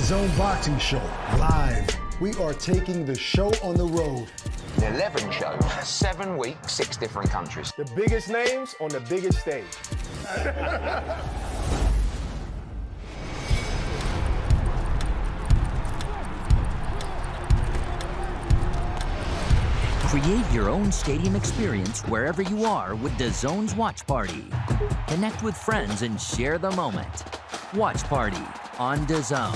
Dazn Boxing Show, live. We are taking the show on the road. 11 shows, 7 weeks, 6 different countries. The biggest names on the biggest stage. Create your own stadium experience wherever you are with Dazn's Watch Party. Connect with friends and share the moment. Watch Party on Dazn.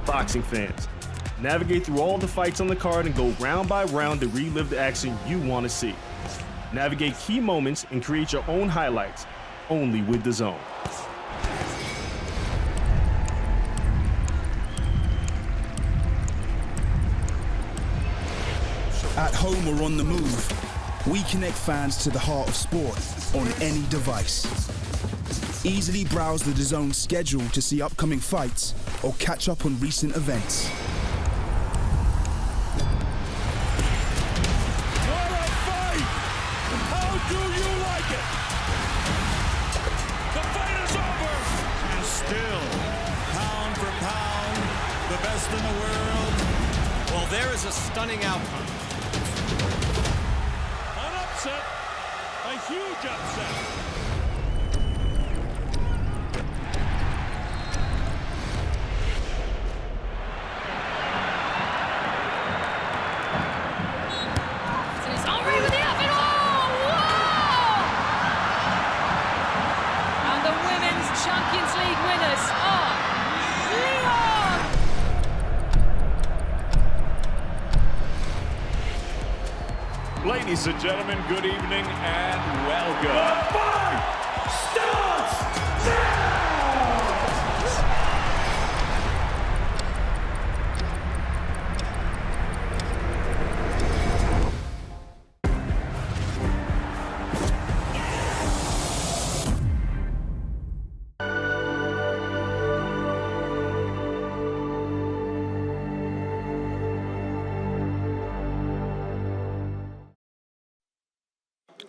Boxing fans, navigate through all the fights on the card and go round by round to relive the action you want to see. Navigate key moments and create your own highlights, only with Dazn. At home or on the move, we connect fans to the heart of sport on any device. Easily browse the Dazn schedule to see upcoming fights or catch up on recent events. What a fight! How do you like it? The fight is over! And still, pound for pound, the best in the world. Well, there is a stunning outcome. An upset, a huge upset. Champions League winners are Leon! Ladies and gentlemen, good evening and welcome. The fight starts now!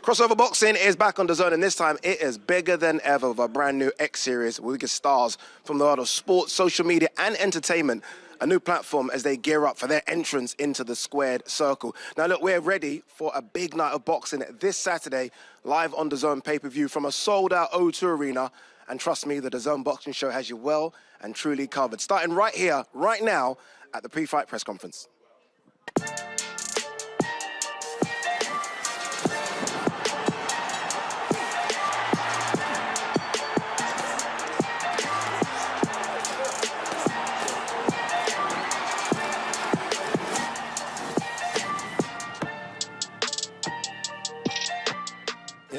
Crossover Boxing is back on Dazn, and this time it is bigger than ever with a brand new X series where we get stars from the world of sports, social media, and entertainment. A new platform as they gear up for their entrance into the squared circle. Now, look, we're ready for a big night of boxing this Saturday, live on Dazn pay-per-view from a sold-out O2 arena. And trust me, the Dazn Boxing Show has you well and truly covered. Starting right here, right now, at the pre-fight press conference.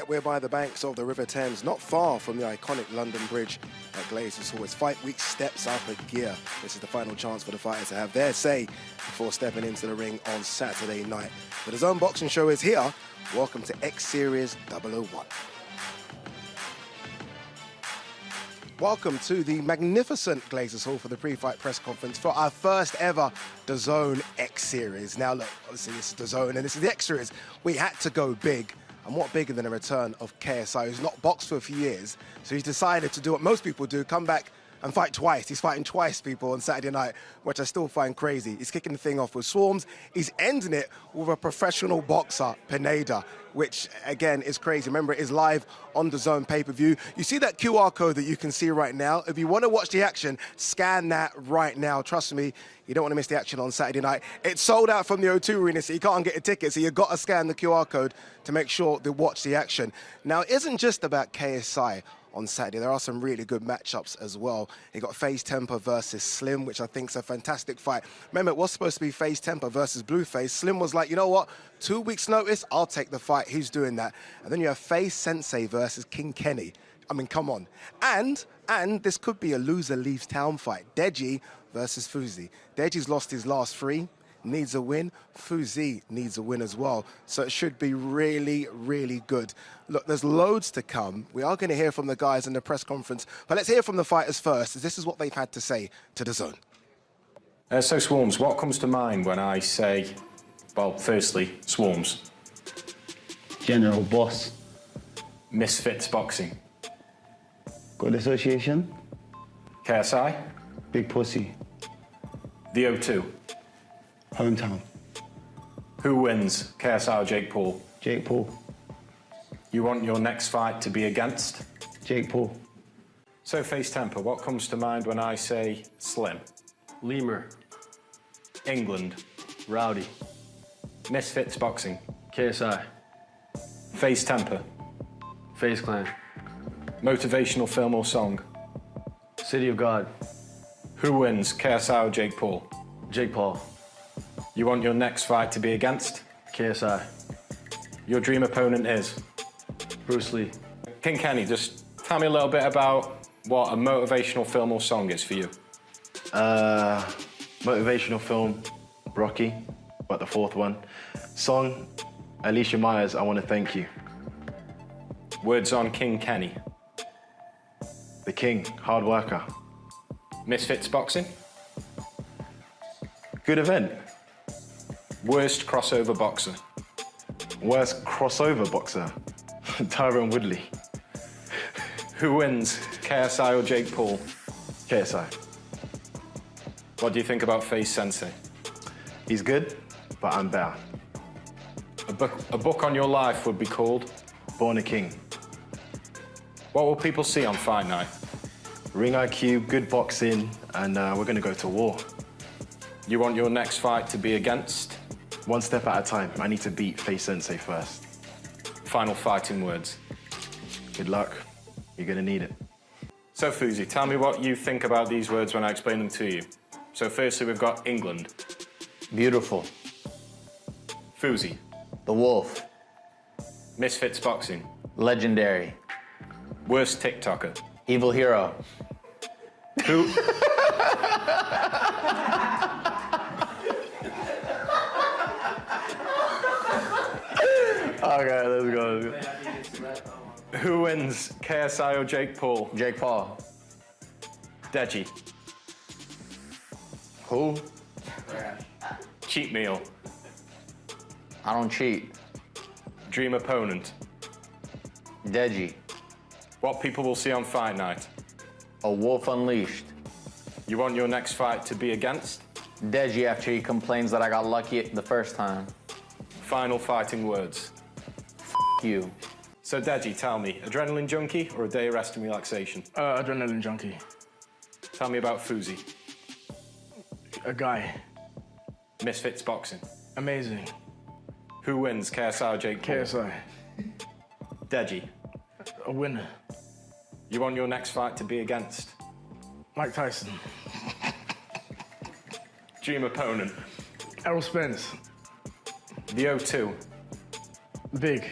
We're by the banks of the River Thames, not far from the iconic London Bridge at Glazers Hall. As fight week steps up a gear, this is the final chance for the fighters to have their say before stepping into the ring on Saturday night. The Dazn Boxing Show is here. Welcome to X Series 001. Welcome to the magnificent Glazers Hall for the pre-fight press conference for our first ever Dazn X Series. Now look, obviously this is Dazn and this is the X Series. We had to go big. And what bigger than a return of KSI, who's not boxed for a few years. So he's decided to do what most people do, come back and fight twice. He's fighting twice, people, on Saturday night, which I still find crazy. He's kicking the thing off with Swarms. He's ending it with a professional boxer, Pineda, which, again, is crazy. Remember, it is live on Dazn pay-per-view. You see that QR code that you can see right now? If you want to watch the action, scan that right now. Trust me, you don't want to miss the action on Saturday night. It's sold out from the O2 Arena, so you can't get a ticket, so you've got to scan the QR code to make sure to watch the action. Now, it isn't just about KSI on Saturday. There are some really good matchups as well. You got FAZE Temperrr versus Slim, which I think is a fantastic fight. Remember, it was supposed to be FAZE Temperrr versus Blueface. Slim was like, you know what? 2 weeks notice, I'll take the fight. He's doing that. And then you have FAZE Sensei versus King Kenny. I mean, come on. And this could be a loser leaves town fight. Deji versus Fousey. Deji's lost his last 3. Needs a win. Fousey needs a win as well. So it should be really, really good. Look, there's loads to come. We are going to hear from the guys in the press conference, but let's hear from the fighters first, as this is what they've had to say to Dazn. So, Swarms, what comes to mind when I say, well, firstly, Swarms? General boss. Misfits Boxing. Good Association. KSI. Big Pussy. The O2. Hometown. Who wins, KSI or Jake Paul? Jake Paul. You want your next fight to be against? Jake Paul. So, FAZE Temper, what comes to mind when I say Slim? Lemur. England. Rowdy. Misfits Boxing. KSI. FAZE Temper. FaZe Clan. Motivational film or song? City of God. Who wins, KSI or Jake Paul? Jake Paul. You want your next fight to be against? KSI. Your dream opponent is? Bruce Lee. King Kenny, just tell me a little bit about what a motivational film or song is for you. Motivational film, Rocky, but the fourth one. Song, Alicia Myers, I Want to Thank You. Words on King Kenny. The King, hard worker. Misfits Boxing. Good event. Worst crossover boxer. Worst crossover boxer, Tyron Woodley. Who wins, KSI or Jake Paul? KSI. What do you think about FaZe Sensei? He's good, but I'm better. A book on your life would be called? Born a King. What will people see on fight night? Ring IQ, good boxing, and we're gonna go to war. You want your next fight to be against? One step at a time. I need to beat FaZe Sensei first. Final fighting words. Good luck. You're gonna need it. So, Fousey, tell me what you think about these words when I explain them to you. So, firstly, we've got England. Beautiful. Fousey. The Wolf. Misfits Boxing. Legendary. Worst TikToker. Evil Hero. Who? Okay, let's go. Who wins, KSI or Jake Paul? Jake Paul. Deji. Who? Cheat meal. I don't cheat. Dream opponent. Deji. What people will see on fight night? A wolf unleashed. You want your next fight to be against? Deji after he complains that I got lucky the first time. Final fighting words. You. So Deji, tell me, adrenaline junkie or a day of rest and relaxation? Adrenaline junkie. Tell me about Fousey. A guy. Misfits Boxing. Amazing. Who wins, KSI or Jake Paul? KSI. Deji. A winner. You want your next fight to be against? Mike Tyson. Dream opponent. Errol Spence. The O2. Big.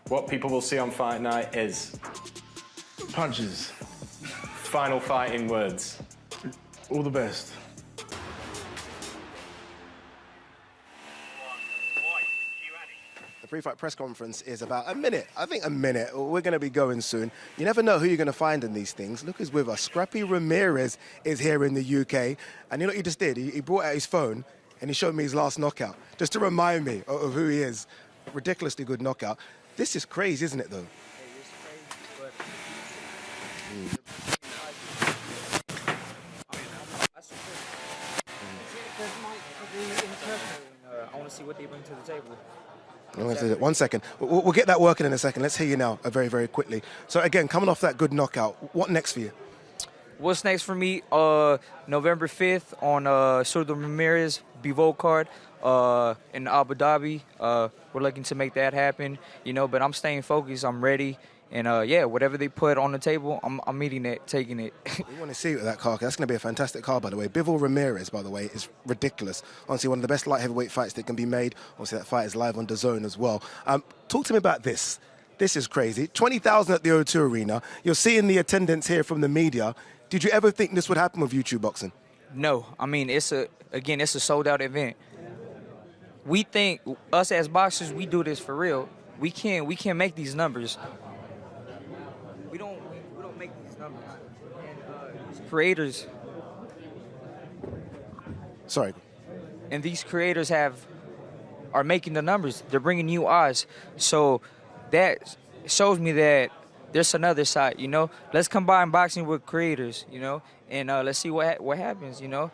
What people will see on fight night is? Punches. Final fighting words. All the best. The pre-fight press conference is about a minute. I think a minute. We're going to be going soon. You never know who you're going to find in these things. Look who's with us. Scrappy Ramirez is here in the UK. And you know what he just did? He brought out his phone and he showed me his last knockout, just to remind me of who he is. Ridiculously good knockout. This is crazy, isn't it, though? I want to see what they bring to the table. 1 second. We'll get that working in a second. Let's hear you now very, very quickly. So, again, coming off that good knockout, what next for you? What's next for me? November 5th on Surdo Ramirez Bivol card in Abu Dhabi. We're looking to make that happen, you know, but I'm staying focused. I'm ready. And, yeah, whatever they put on the table, I'm meeting it, taking it. We want to see that card. That's going to be a fantastic card, by the way. Bivol Ramirez, by the way, is ridiculous. Honestly, one of the best light heavyweight fights that can be made. Obviously, that fight is live on Dazn as well. Talk to me about this. This is crazy. 20,000 at the O2 Arena. You're seeing the attendance here from the media. Did you ever think this would happen with YouTube boxing? No. I mean, it's a sold-out event. We think, us as boxers, we do this for real. We can't make these numbers. We don't make these numbers. And these creators... Sorry. And these creators are making the numbers. They're bringing new eyes. So shows me that there's another side, you know. Let's combine boxing with creators, you know, and let's see what happens, you know.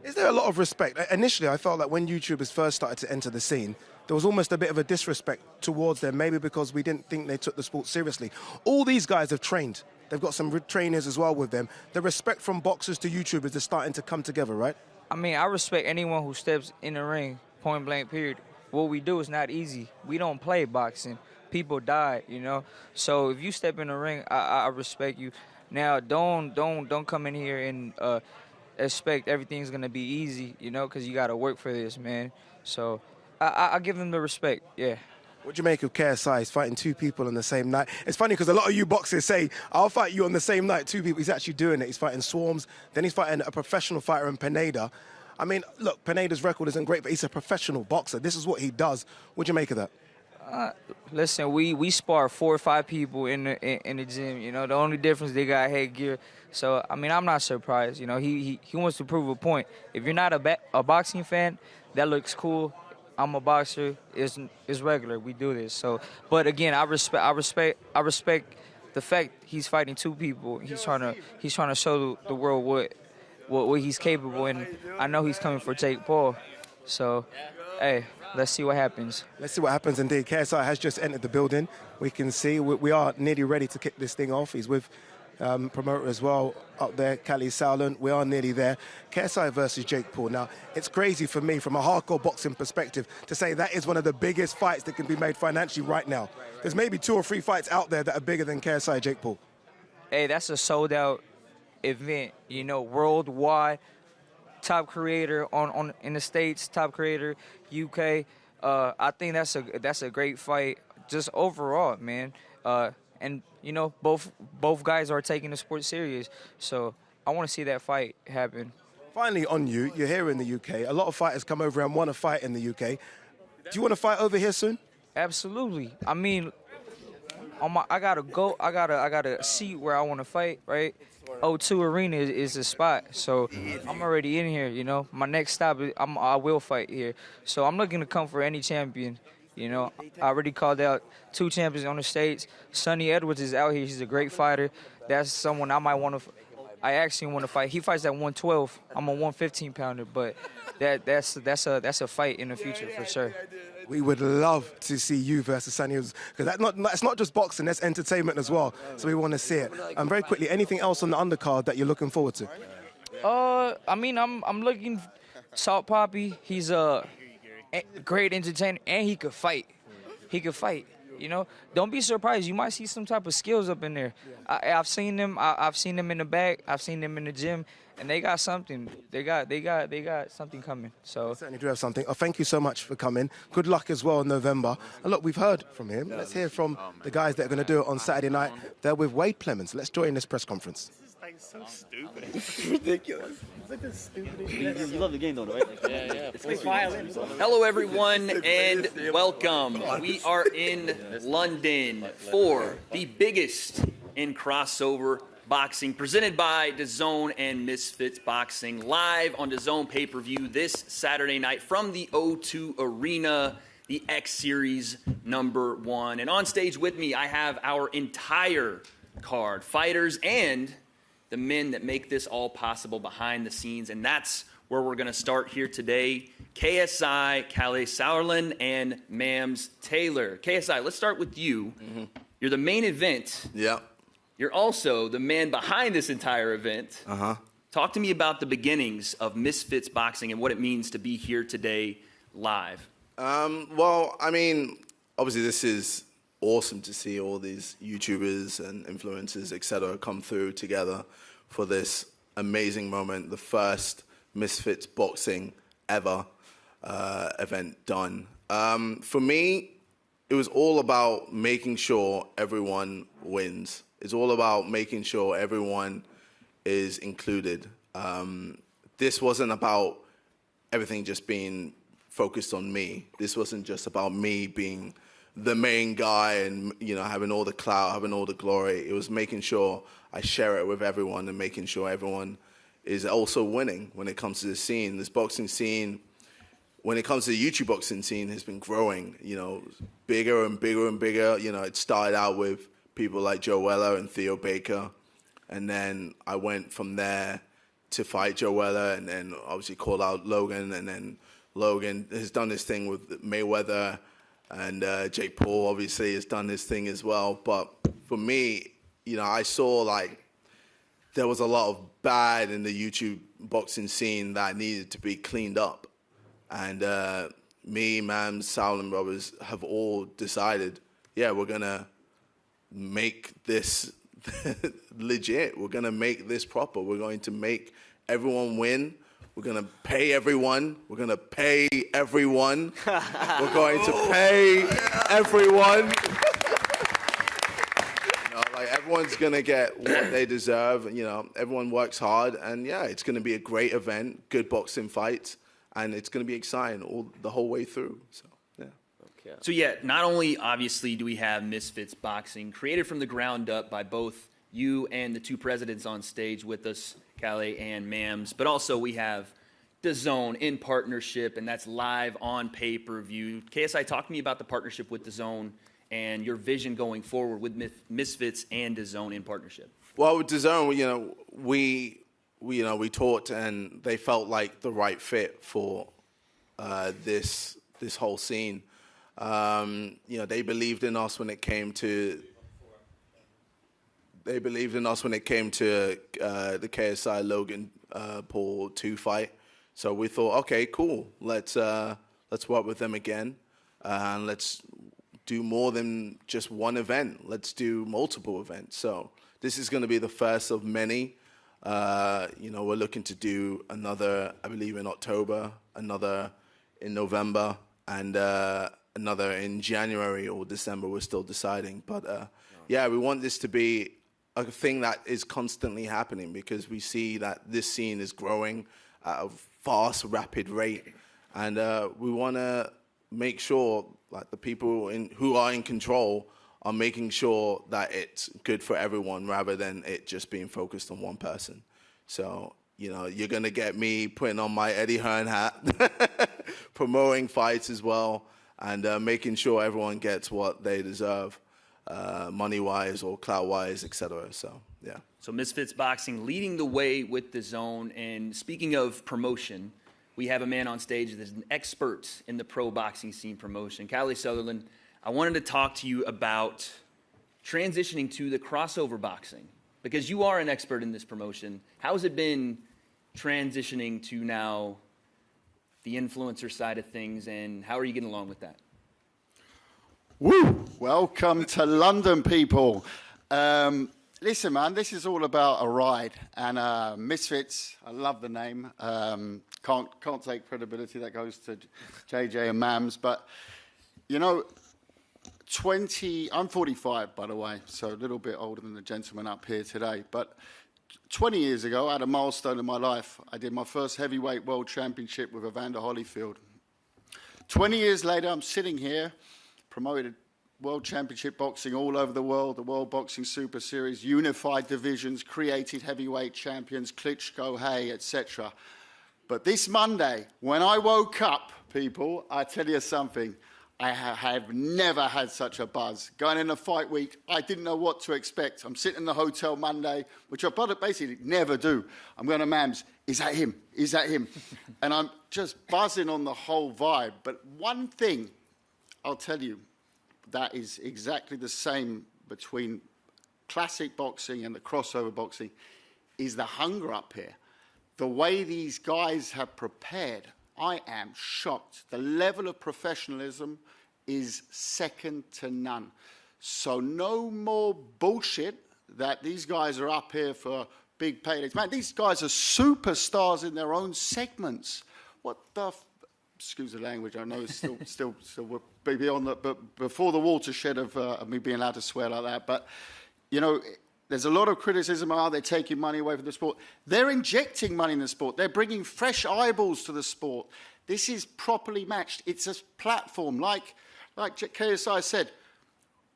Is there a lot of respect? Initially, I felt like when YouTubers first started to enter the scene, there was almost a bit of a disrespect towards them, maybe because we didn't think they took the sport seriously. All these guys have trained. They've got some trainers as well with them. The respect from boxers to YouTubers is starting to come together, right? I mean, I respect anyone who steps in the ring, point blank, period. What we do is not easy. We don't play boxing. People die, you know. So if you step in the ring, I respect you. Now, don't come in here and expect everything's gonna be easy, you know, because you gotta work for this, man. So I give them the respect, yeah. What do you make of KSI? He's fighting two people on the same night. It's funny because a lot of you boxers say, I'll fight you on the same night, two people. He's actually doing it. He's fighting Swarms, then he's fighting a professional fighter in Pineda. I mean, look, Pineda's record isn't great, but he's a professional boxer. This is what he does. What do you make of that? Listen, we spar 4 or 5 people in the gym. You know, the only difference they got headgear. So I mean, I'm not surprised. You know, he wants to prove a point. If you're not a boxing fan, that looks cool. I'm a boxer. It's regular. We do this. So, but again, I respect the fact he's fighting 2 people. He's trying to show the world what he's capable, and I know he's coming for Jake Paul. So, hey, let's see what happens. Let's see what happens indeed. KSI has just entered the building. We can see we are nearly ready to kick this thing off. He's with promoter as well up there, Kali Sauerland. We are nearly there. KSI versus Jake Paul. Now, it's crazy for me from a hardcore boxing perspective to say that is one of the biggest fights that can be made financially right now. There's maybe 2 or 3 fights out there that are bigger than KSI Jake Paul. Hey, that's a sold-out event, you know, worldwide. Top creator in the States, top creator UK. I think that's a great fight, just overall, man. And you know, both guys are taking the sport serious, so I want to see that fight happen. Finally, on you're here in the UK. A lot of fighters come over and want to fight in the UK. Do you want to fight over here soon? Absolutely. I mean, I got a seat where I want to fight, right? O2 Arena is a spot, so I'm already in here, you know. My next stop, I will fight here. So I'm looking to come for any champion, you know. I already called out 2 champions on the States. Sonny Edwards is out here. He's a great fighter. That's someone I might want to I actually want to fight. He fights at 112. I'm a 115-pounder, but that's a fight in the future for sure. We would love to see you versus Sonny, because that's not just boxing, that's entertainment as well. So we want to see it. And very quickly, anything else on the undercard that you're looking forward to? I mean, I'm looking Salt Poppy. He's a great entertainer, and he could fight. He could fight. You know, don't be surprised. You might see some type of skills up in there. I've seen them. I've seen them in the back. I've seen them in the gym, and they got something. They got something coming. So they certainly do have something. Thank you so much for coming. Good luck as well in November. And look, we've heard from him. Let's hear from the guys that are going to do it on Saturday night. They're with Wade Plemons. Let's join this press conference. So stupid. It's ridiculous. It's like the stupidest shit. You love the game, though, right? Yeah. It's like violin. Hello, everyone, and welcome. We are in London for the biggest in crossover boxing, presented by Dazn and Misfits Boxing, live on Dazn pay-per-view this Saturday night from the O2 Arena, the X Series #1. And on stage with me, I have our entire card, fighters and the men that make this all possible behind the scenes, and that's where we're going to start here today. KSI, Kali Sauerland, and Mams Taylor. KSI, let's start with you. You're the main event. Yeah. You're also the man behind this entire event. Talk to me about the beginnings of Misfits Boxing and what it means to be here today live. Well, I mean, obviously this is awesome to see all these YouTubers and influencers, etc., come through together for this amazing moment, the first Misfits Boxing ever event done. For me, it was all about making sure everyone wins. It's all about making sure everyone is included. This wasn't about everything just being focused on me. This wasn't just about me being the main guy and, you know, having all the clout, having all the glory. It was making sure I share it with everyone and making sure everyone is also winning when it comes to the scene. This boxing scene, when it comes to the YouTube boxing scene, has been growing, bigger and bigger and bigger. It started out with people like Joe Weller and Theo Baker. And then I went from there to fight Joe Weller and then obviously called out Logan. And then Logan has done his thing with Mayweather. And Jake Paul obviously has done his thing as well. But for me, I saw like there was a lot of bad in the YouTube boxing scene that needed to be cleaned up. And me, Mams, Sauerland brothers have all decided, yeah, we're going to make this legit. We're going to make this proper. We're going to make everyone win. We're going to pay everyone. We're going to pay everyone. We're going to pay everyone. Everyone's going to get what they deserve. Everyone works hard. And, yeah, it's going to be a great event, good boxing fights. And it's going to be exciting the whole way through. So, yeah. Okay. So, yeah, not only, obviously, do we have Misfits Boxing, created from the ground up by both you and the two presidents on stage with us, Calais and Mams, but also we have DAZN in partnership, and that's live on pay-per-view. KSI, talk to me about the partnership with DAZN and your vision going forward with Misfits and DAZN in partnership. Well, with DAZN, we talked, and they felt like the right fit for this whole scene. They believed in us when it came to. They believed in us when it came to the KSI Logan Paul 2 fight. So we thought, okay, cool. Let's work with them again, and let's do more than just one event. Let's do multiple events. So this is going to be the first of many. We're looking to do another, I believe, in October, another in November, and another in January or December. We're still deciding. But, yeah, we want this to be a thing that is constantly happening because we see that this scene is growing at a fast, rapid rate. And we want to make sure like the people who are in control are making sure that it's good for everyone rather than it just being focused on one person. So, you're going to get me putting on my Eddie Hearn hat, promoting fights as well, and making sure everyone gets what they deserve, money-wise or clout-wise, etc. So, yeah. So Misfits Boxing leading the way with DAZN. And speaking of promotion, we have a man on stage that is an expert in the pro boxing scene promotion. Calais Sutherland, I wanted to talk to you about transitioning to the crossover boxing because you are an expert in this promotion. How has it been transitioning to now the influencer side of things, and how are you getting along with that? Woo! Welcome to London, people. Listen, man, this is all about a ride. And Misfits, I love the name. Can't take credibility. That goes to JJ and Mams. But, I'm 45, by the way, so a little bit older than the gentleman up here today. But 20 years ago, I had a milestone in my life. I did my first heavyweight world championship with Evander Holyfield. 20 years later, I'm sitting here, promoted world championship boxing all over the world, the World Boxing Super Series, unified divisions, created heavyweight champions, Klitschko, Hay, etc. But this Monday, when I woke up, people, I tell you something, I have never had such a buzz. Going into fight week, I didn't know what to expect. I'm sitting in the hotel Monday, which I basically never do. I'm going to Mams, is that him? Is that him? And I'm just buzzing on the whole vibe. But one thing I'll tell you that is exactly the same between classic boxing and the crossover boxing is the hunger up here. The way these guys have prepared, I am shocked. The level of professionalism is second to none. So no more bullshit that these guys are up here for big paydays. Man, these guys are superstars in their own segments. What the excuse the language, I know it's still beyond the, but before the watershed of me being allowed to swear like that. But, there's a lot of criticism about they're taking money away from the sport. They're injecting money in the sport. They're bringing fresh eyeballs to the sport. This is properly matched. It's a platform. Like KSI said,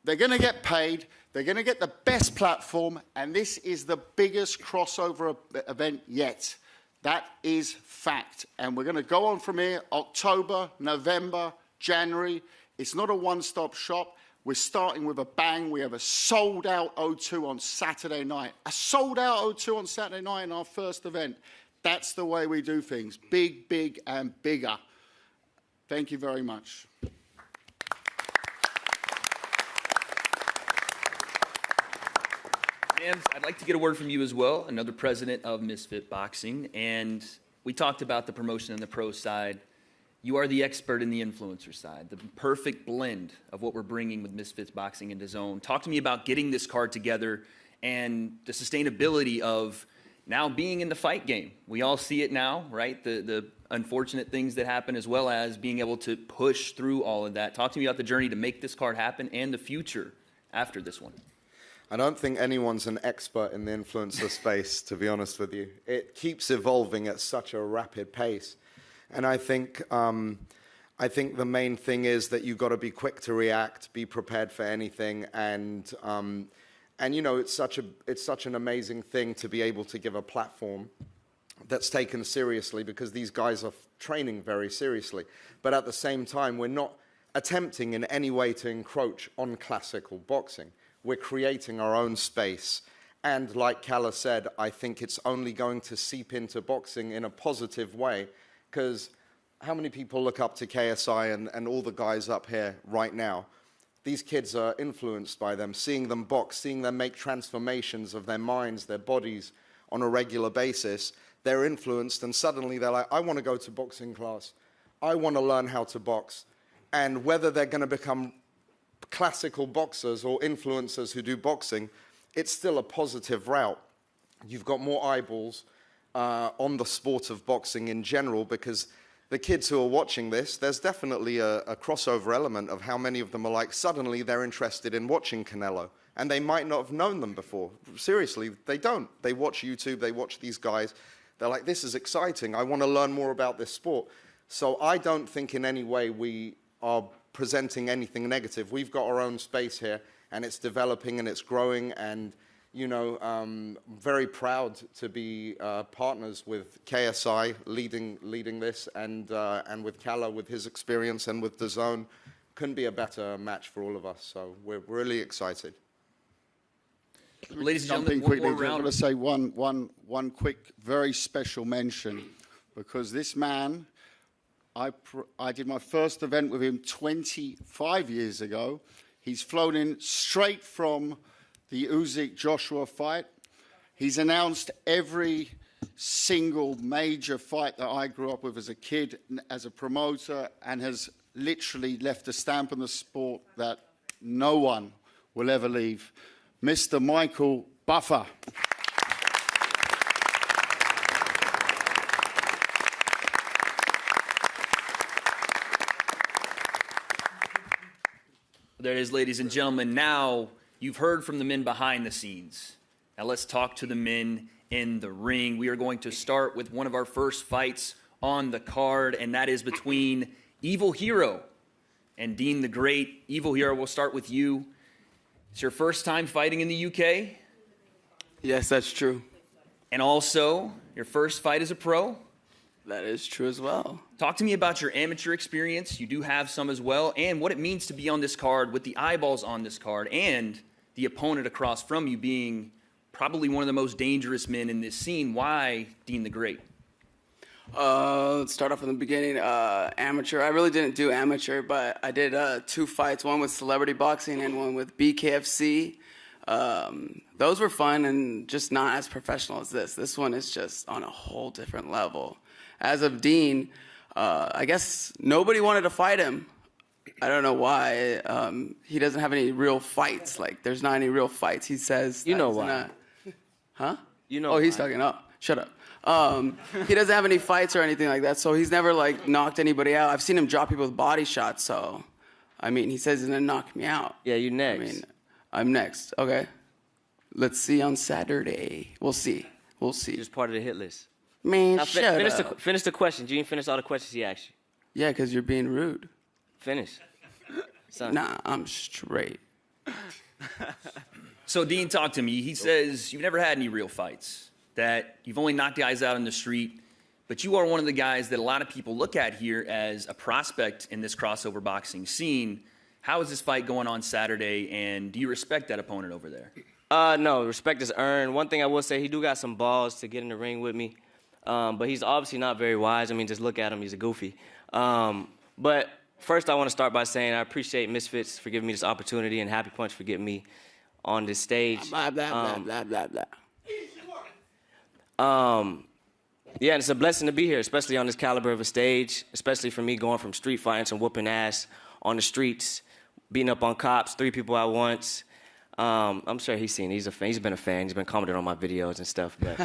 they're going to get paid. They're going to get the best platform. And this is the biggest crossover event yet. That is fact. And we're going to go on from here, October, November, January. It's not a one-stop shop. We're starting with a bang. We have a sold-out O2 on Saturday night. A sold-out O2 on Saturday night in our first event. That's the way we do things. Big, big, and bigger. Thank you very much. And I'd like to get a word from you as well, another president of Misfit Boxing. And we talked about the promotion and the pro side. You are the expert in the influencer side, the perfect blend of what we're bringing with Misfits Boxing and Dazn. Talk to me about getting this card together and the sustainability of now being in the fight game. We all see it now, right? The unfortunate things that happen, as well as being able to push through all of that. Talk to me about the journey to make this card happen and the future after this one. I don't think anyone's an expert in the influencer space, to be honest with you. It keeps evolving at such a rapid pace. And I think the main thing is that you've got to be quick to react, be prepared for anything, and you know, it's such an amazing thing to be able to give a platform that's taken seriously, because these guys are training very seriously. But at the same time, we're not attempting in any way to encroach on classical boxing. We're creating our own space. And like Kala said, I think it's only going to seep into boxing in a positive way, because how many people look up to KSI and all the guys up here right now? These kids are influenced by them, seeing them box, seeing them make transformations of their minds, their bodies on a regular basis. They're influenced, and suddenly they're like, I want to go to boxing class. I want to learn how to box. And whether they're going to become classical boxers or influencers who do boxing, it's still a positive route. You've got more eyeballs on the sport of boxing in general, because the kids who are watching this, there's definitely a crossover element of how many of them are like, suddenly they're interested in watching Canelo, and they might not have known them before. Seriously, they don't. They watch YouTube, they watch these guys. They're like, this is exciting. I want to learn more about this sport. So I don't think in any way we are presenting anything negative. We've got our own space here, and it's developing and it's growing, and you know, very proud to be partners with KSI leading this, and with Kala with his experience, and with Dazn. Couldn't be a better match for all of us. So we're really excited. Ladies and gentlemen, quickly, one more round. I'm going to say one quick, very special mention, because this man, I did my first event with him 25 years ago. He's flown in straight from the Usyk-Joshua fight. He's announced every single major fight that I grew up with as a kid, as a promoter, and has literally left a stamp on the sport that no one will ever leave. Mr. Michael Buffer. There it is, ladies and gentlemen. Now, you've heard from the men behind the scenes. Now let's talk to the men in the ring. We are going to start with one of our first fights on the card, and that is between Evil Hero and Dean the Great. Evil Hero, we'll start with you. It's your first time fighting in the UK? Yes, that's true. And also, your first fight as a pro? That is true as well. Talk to me about your amateur experience. You do have some as well, and what it means to be on this card with the eyeballs on this card, and the opponent across from you being probably one of the most dangerous men in this scene. Why Dean the Great? Let's start off from the beginning. Amateur. I really didn't do amateur, but I did 2 fights, one with Celebrity Boxing and one with BKFC. Those were fun and just not as professional as this. This one is just on a whole different level. As of Dean, I guess nobody wanted to fight him. I don't know why. He doesn't have any real fights. Like, there's not any real fights. He says... You know why. Huh? You know Oh, he's why. talking. Oh, shut up. He doesn't have any fights or anything like that, so he's never, like, knocked anybody out. I've seen him drop people with body shots, so... I mean, he says he's going to knock me out. Yeah, you next. I mean, I'm next. Okay. Let's see on Saturday. We'll see. We'll see. Just part of the hit list. Man, Now, shut up. finish the questions. You didn't finish all the questions he asked you. Yeah, because you're being rude. Finish. Son. Nah, I'm straight. So Dean, talk to me. He says you've never had any real fights, that you've only knocked guys out on the street. but you are one of the guys that a lot of people look at here as a prospect in this crossover boxing scene. How is this fight going on Saturday, and do you respect that opponent over there? No, respect is earned. One thing I will say, he do got some balls to get in the ring with me, but he's obviously not very wise. I mean, just look at him, he's a goofy. But first I want to start by saying I appreciate Misfits for giving me this opportunity and Happy Punch for getting me on this stage. Blah, blah, blah, blah, blah, blah. Yeah, and it's a blessing to be here, especially on this caliber of a stage, especially for me going from street fighting to whooping ass on the streets, beating up on cops, 3 people at once. I'm sure he's seen it. He's been a fan. He's been commenting on my videos and stuff. But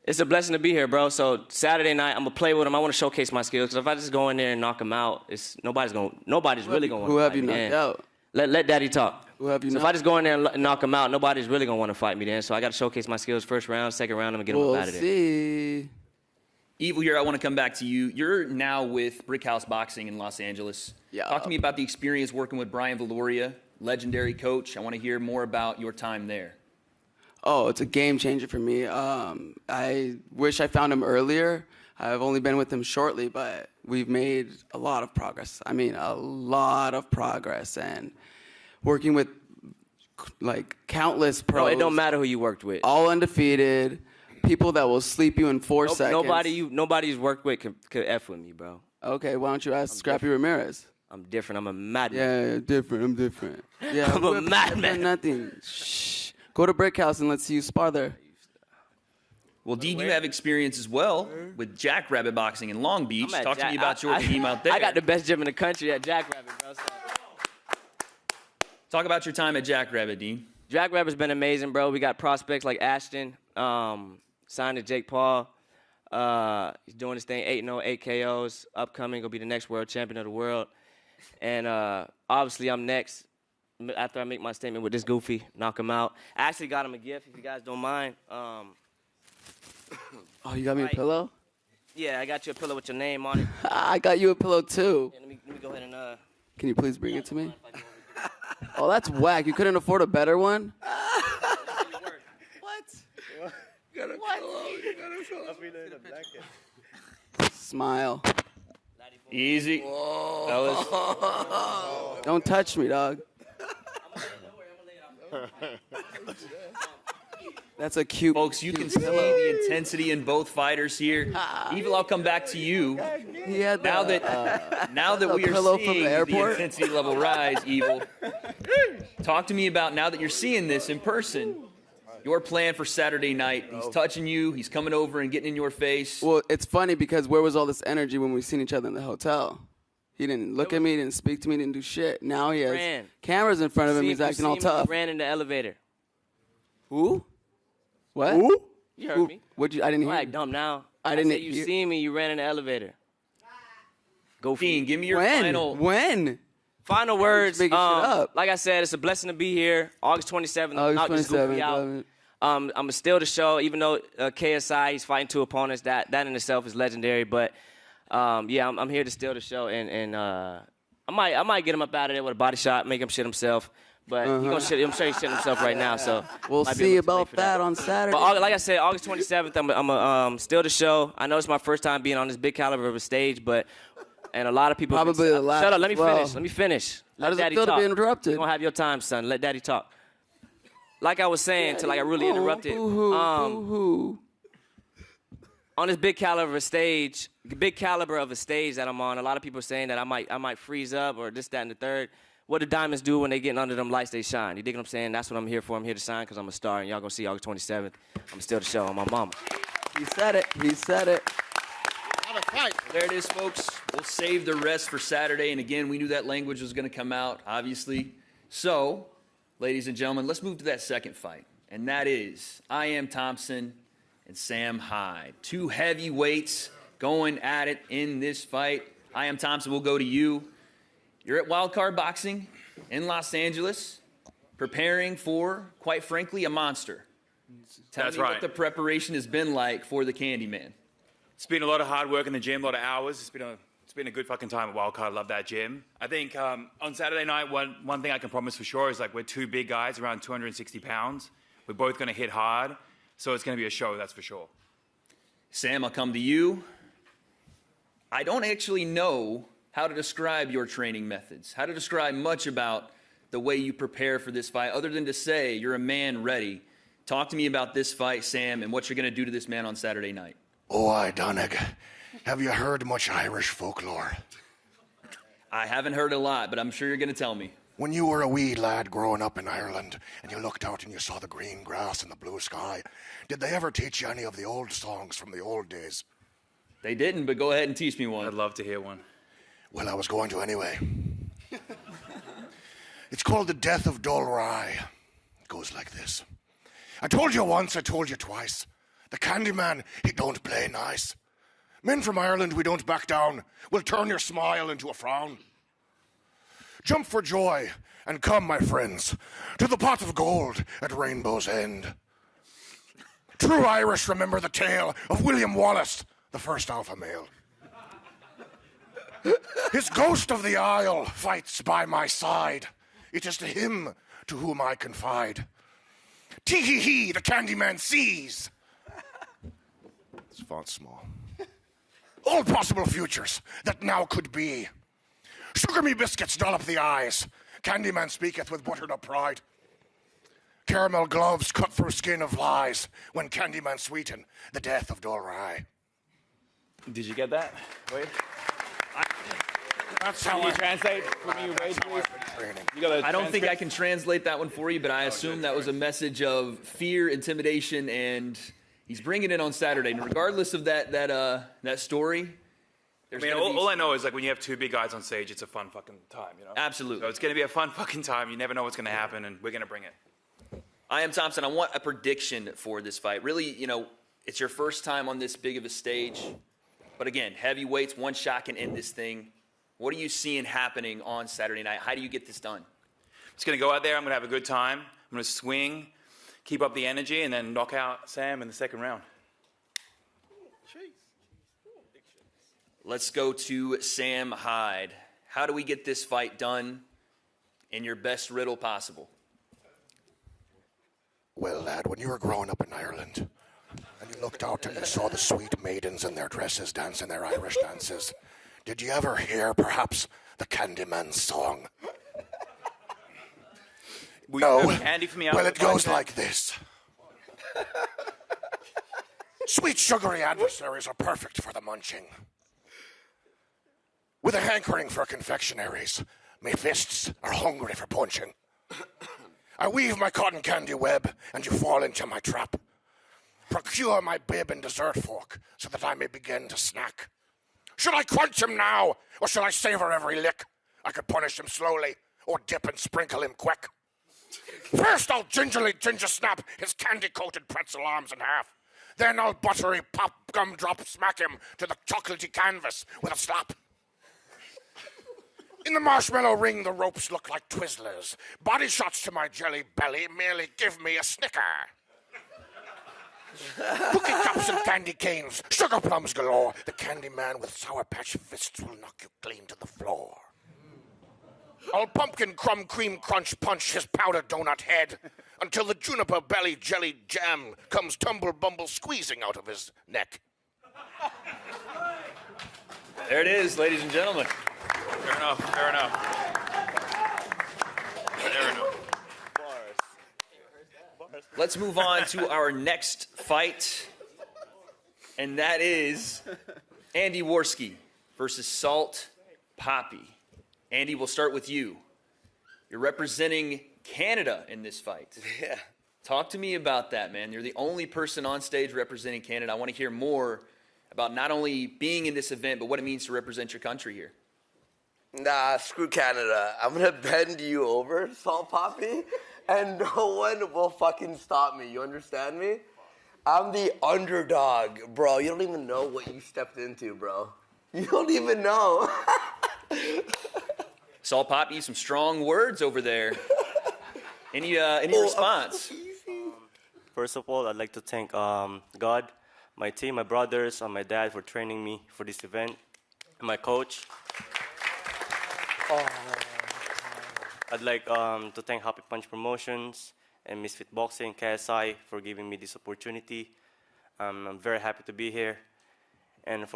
it's a blessing to be here, bro. So Saturday night, I'm gonna play with him. I want to showcase my skills, because if I just go in there and knock him out, nobody's really gonna want to fight me. Who have you knocked out? Let Daddy talk. Who have you so if I just go in there and knock him out, nobody's really gonna want to fight me then. So I got to showcase my skills first round, second round, I'm gonna get him out of there. See. Evil here, I want to come back to you. You're now with Brick House Boxing in Los Angeles. Yeah. Talk to me about the experience working with Brian Valoria, legendary coach. I want to hear more about your time there. Oh, it's a game changer for me. I wish I found him earlier. I've only been with him shortly, but we've made a lot of progress. I mean, a lot of progress. And working with, like, countless pros. No, it don't matter who you worked with. All undefeated. People that will sleep you in 4 seconds. Nobody's worked with could F with me, bro. Okay, why don't you ask Scrappy Ramirez? I'm different. I'm a madman. Yeah, different. I'm different. Yeah, I'm a madman. Nothing. Shh. Go to Brick House and let's see you spar there. Well, Dean, you have experience as well with Jackrabbit Boxing in Long Beach. Talk to me about your team out there. I got the best gym in the country at Jackrabbit, bro. So. Talk about your time at Jackrabbit, Dean. Jackrabbit's been amazing, bro. We got prospects like Ashton, signed to Jake Paul. He's doing his thing, 8-0, 8 KOs, upcoming, gonna be the next world champion of the world. And obviously I'm next after I make my statement with this goofy, knock him out. I actually got him a gift, if you guys don't mind. Oh, you got me a pillow? Yeah, I got you a pillow with your name on it. I got you a pillow too. Yeah, let me go ahead and Can you please bring it to me? Oh, that's whack. You couldn't afford a better one? Smile. Easy. Fellas. Don't touch me, dog. That's a cute. Folks, you can see the intensity in both fighters here. Evil, I'll come back to you. He had now that we are seeing the intensity level rise, Evil, talk to me about, now that you're seeing this in person, your plan for Saturday night. He's touching you. He's coming over and getting in your face. Well, it's funny because where was all this energy when we seen each other in the hotel? He didn't look at me, didn't speak to me, didn't do shit. Now he has cameras in front of him. He's acting all tough. He ran in the elevator. Who? What? Who? You heard me. What'd you? I didn't hear. I'm like dumb now. I didn't. Said you seen me. You ran in the elevator. Go Fiend, give me your final. When? Final words. Making shit up. Like I said, it's a blessing to be here. August 27th. August 27th. I'm gonna steal the show, even though KSI, he's fighting 2 opponents. That in itself is legendary. But yeah, I'm here to steal the show, and I might get him up out of there with a body shot, make him shit himself. But I'm sure he's shitting himself right now. So we'll see about that on Saturday. But like I said, August 27th, I'm gonna steal the show. I know it's my first time being on this big caliber of a stage, and a lot of people probably the last. Shut up. Let me finish. How does it feel to be interrupted? You don't have your time, son. Let Daddy talk. Like I was saying, till I got really interrupted. On this big caliber of a stage that I'm on, a lot of people are saying that I might freeze up or this, that, and the third. What do diamonds do when they get under them lights? They shine. You dig what I'm saying? That's what I'm here for. I'm here to shine because I'm a star, and y'all gonna see August 27th. I'm still the show on my mama. He said it. He said it. There it is, folks. We'll save the rest for Saturday. And again, we knew that language was going to come out, obviously. So, ladies and gentlemen, let's move to that second fight. And that is I Am Thompson and Sam Hyde. 2 heavyweights going at it in this fight. I Am Thompson, we'll go to you. You're at Wildcard Boxing in Los Angeles, preparing for, quite frankly, a monster. Tell me what the preparation has been like for the Candyman. It's been a lot of hard work in the gym, a lot of hours. It's been a good fucking time at Wildcard. I love that gym. I think on Saturday night, one thing I can promise for sure is like we're 2 big guys, around 260 pounds. We're both going to hit hard, so it's going to be a show, that's for sure. Sam, I'll come to you. I don't actually know how to describe your training methods, how to describe much about the way you prepare for this fight, other than to say you're a man ready. Talk to me about this fight, Sam, and what you're going to do to this man on Saturday night. Oh, aye, Donnig. Have you heard much Irish folklore? I haven't heard a lot, but I'm sure you're going to tell me. When you were a wee lad growing up in Ireland and you looked out and you saw the green grass and the blue sky, did they ever teach you any of the old songs from the old days? They didn't, but go ahead and teach me one. I'd love to hear one. Well, I was going to anyway. It's called The Death of Dol Rye. It goes like this. I told you once, I told you twice. The Candyman, he don't play nice. Men from Ireland, we don't back down. We'll turn your smile into a frown. Jump for joy, and come, my friends, to the pot of gold at Rainbow's End. True Irish remember the tale of William Wallace, the first alpha male. His ghost of the Isle fights by my side. It is to him to whom I confide. Tee-hee-hee, the Candyman sees. It's font small. All possible futures that now could be. Sugar me biscuits dollop the eyes. Candyman speaketh with butternut pride. Caramel gloves cut through skin of lies. When Candyman sweeten the death of Dol Rye. Did you get that? Wait. That's how Can you translate for me, Wade, please? I don't think I can translate that one for you, but I assume that was a message of fear, intimidation, and he's bringing it on Saturday. And regardless of that story, I mean, all I know is, like, when you have two big guys on stage, it's a fun fucking time, you know? Absolutely. So it's going to be a fun fucking time. You never know what's going to happen, and we're going to bring it. I am Thompson. I want a prediction for this fight. Really, it's your first time on this big of a stage. But again, heavyweights, one shot can end this thing. What are you seeing happening on Saturday night? How do you get this done? I'm just going to go out there. I'm going to have a good time. I'm going to swing, keep up the energy, and then knock out Sam in the second round. Let's go to Sam Hyde. How do we get this fight done in your best riddle possible? Well, lad, when you were growing up in Ireland, and you looked out and you saw the sweet maidens in their dresses dancing their Irish dances, did you ever hear, perhaps, the Candyman's song? No. Candy for me out Well, of it the goes podcast? like this. Sweet sugary adversaries are perfect for the munching. With a hankering for confectionaries, my fists are hungry for punching. I weave my cotton candy web, and you fall into my trap. Procure my bib and dessert fork, so that I may begin to snack. Should I crunch him now, or shall I savor every lick? I could punish him slowly, or dip and sprinkle him quick. First I'll gingerly ginger snap his candy-coated pretzel arms in half. Then I'll buttery pop gumdrop smack him to the chocolatey canvas with a slap. In the marshmallow ring, the ropes look like Twizzlers. Body shots to my jelly belly merely give me a snicker. Cookie cups and candy canes, sugar plums galore. The candy man with Sour Patch fists will knock you clean to the floor. I'll pumpkin crumb cream crunch punch his powdered donut head until the juniper belly jelly jam comes tumble bumble squeezing out of his neck. There it is, ladies and gentlemen. Fair enough, fair enough. Fair enough. Let's move on to our next fight, and that is Andy Worski versus Salt Poppy. Andy, we'll start with you. You're representing Canada in this fight. Yeah. Talk to me about that, man. You're the only person on stage representing Canada. I want to hear more about not only being in this event, but what it means to represent your country here. Nah, screw Canada. I'm gonna bend you over, Salt Poppy, and no one will fucking stop me. You understand me? I'm the underdog, bro. You don't even know what you stepped into, bro. You don't even know. Salt Poppy, some strong words over there. Any response? First of all, I'd like to thank God, my team, my brothers, and my dad for training me for this event, and my coach. I'd like to thank Happy Punch Promotions and Misfits Boxing, KSI, for giving me this opportunity. I'm very happy to be here. And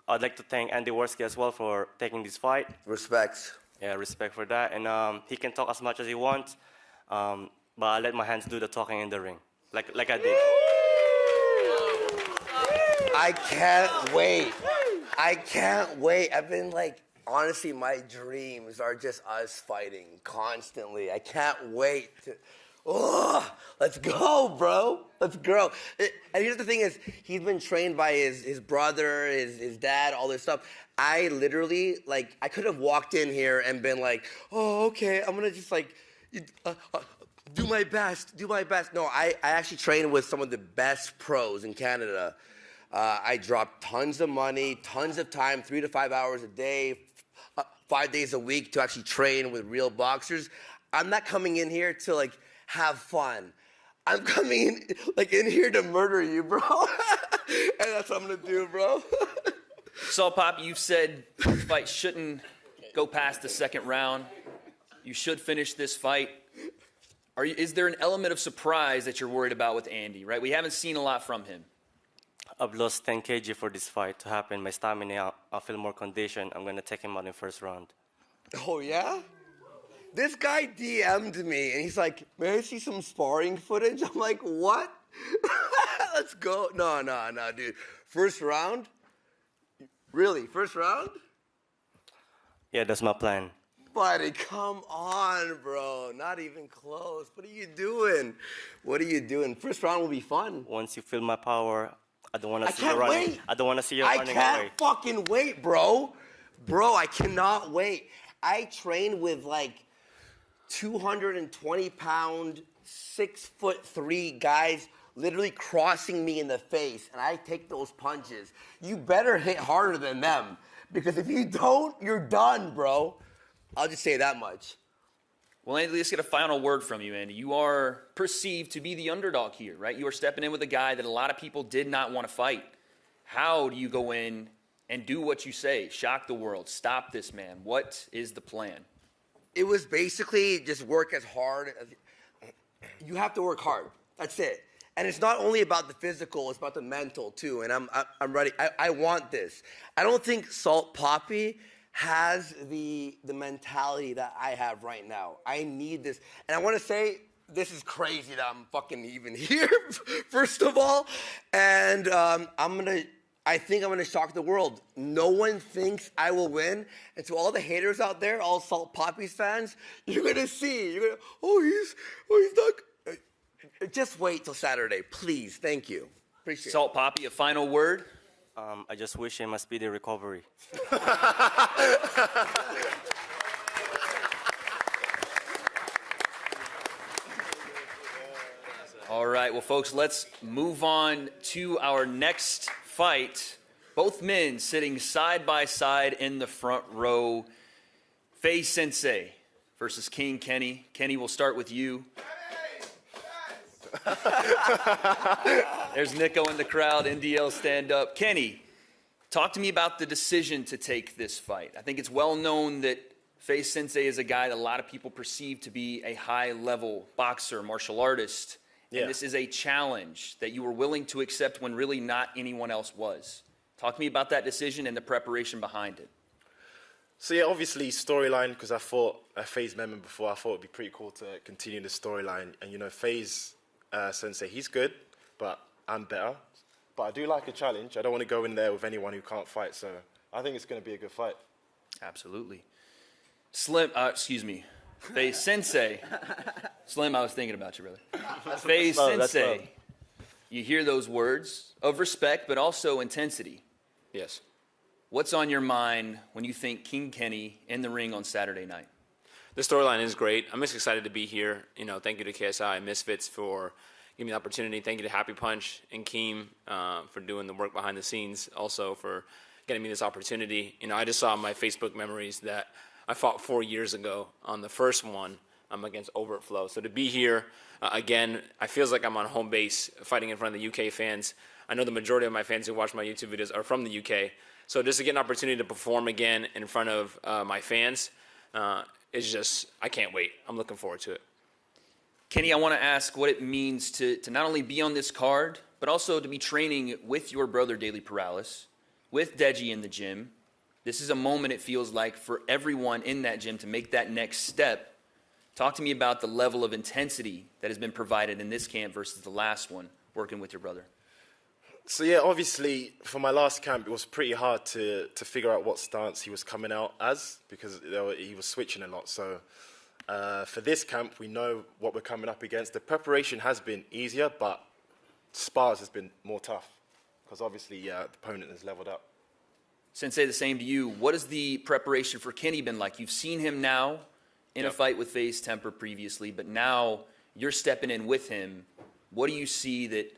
I'd like to thank Andy Worski as well for taking this fight. Respects. Yeah, respect for that. And he can talk as much as he wants, but I let my hands do the talking in the ring, like I did. I can't wait. I can't wait. I've been like, honestly, my dreams are just us fighting constantly. I can't wait to. Oh, let's go, bro. Let's go. And here's the thing is, he's been trained by his brother, his dad, all this stuff. I literally, like, I could have walked in here and been like, oh, okay, I'm going to just, like, do my best. No, I actually trained with some of the best pros in Canada. I dropped tons of money, tons of time, 3 to 5 hours a day, 5 days a week to actually train with real boxers. I'm not coming in here to, like, have fun. I'm coming in here to murder you, bro. And that's what I'm gonna do, bro. Salt Pop, you've said the fight shouldn't go past the second round. You should finish this fight. Is there an element of surprise that you're worried about with Andy, right? We haven't seen a lot from him. I've lost 10 kg for this fight to happen. My stamina, I'll feel more conditioned. I'm gonna take him out in first round. Oh, yeah? This guy DM'd me, and he's like, may I see some sparring footage? I'm like, what? Let's go. No, dude. First round? Really? First round? Yeah, that's my plan. Buddy, come on, bro. Not even close. What are you doing? First round will be fun. Once you feel my power, I don't want to see you running. Wait. I don't want to see you running away. I can't fucking wait, bro. Bro, I cannot wait. I train with, like, 220-pound, 6'3" guys literally crossing me in the face, and I take those punches. You better hit harder than them, because if you don't, you're done, bro. I'll just say that much. Well, Andy, let's get a final word from you, Andy. You are perceived to be the underdog here, right? You are stepping in with a guy that a lot of people did not want to fight. How do you go in and do what you say? Shock the world. Stop this man. What is the plan? It was basically just work as hard as you have to work hard. That's it. And it's not only about the physical, it's about the mental too. And I'm ready. I want this. I don't think Salt Poppy has the mentality that I have right now. I need this. And I want to say this is crazy that I'm fucking even here, first of all. And I think I'm gonna shock the world. No one thinks I will win. And to all the haters out there, all Salt Poppy's fans, you're gonna see. He's not. Just wait till Saturday, please. Thank you. Appreciate it. Salt Poppy, a final word? I just wish him a speedy recovery. All right, well, folks, let's move on to our next fight. Both men sitting side by side in the front row. FaZe Sensei versus King Kenny. Kenny, we'll start with you. There's Nico in the crowd, NDL stand up. Kenny, talk to me about the decision to take this fight. I think it's well known that FaZe Sensei is a guy that a lot of people perceive to be a high-level boxer, martial artist. Yeah. And this is a challenge that you were willing to accept when really not anyone else was. Talk to me about that decision and the preparation behind it. So yeah, obviously storyline, because I fought a FaZe member before. I thought it'd be pretty cool to continue the storyline. And you know, FaZe Sensei, he's good, but I'm better. But I do like a challenge. I don't want to go in there with anyone who can't fight. So I think it's going to be a good fight. Absolutely. FaZe Sensei. Slim, I was thinking about you, brother. FaZe Sensei. You hear those words of respect, but also intensity. Yes. What's on your mind when you think King Kenny in the ring on Saturday night? The storyline is great. I'm just excited to be here. You know, thank you to KSI Misfits for giving me the opportunity. Thank you to Happy Punch and Keem for doing the work behind the scenes, also for getting me this opportunity. You know, I just saw my Facebook memories that I fought 4 years ago on the first one against Overt Flow. So to be here again, I feels like I'm on home base fighting in front of the UK fans. I know the majority of my fans who watch my YouTube videos are from the UK. So just to get an opportunity to perform again in front of my fans is just, I can't wait. I'm looking forward to it. Kenny, I want to ask what it means to not only be on this card, but also to be training with your brother Daily Perales, with Deji in the gym. This is a moment, it feels like, for everyone in that gym to make that next step. Talk to me about the level of intensity that has been provided in this camp versus the last one, working with your brother. So yeah, obviously for my last camp, it was pretty hard to figure out what stance he was coming out as, because he was switching a lot. So for this camp, we know what we're coming up against. The preparation has been easier, but spars has been more tough, because obviously the opponent has leveled up. Sensei, the same to you. What has the preparation for Kenny been like? You've seen him now in a fight with FaZe Temper previously, but now you're stepping in with him. What do you see that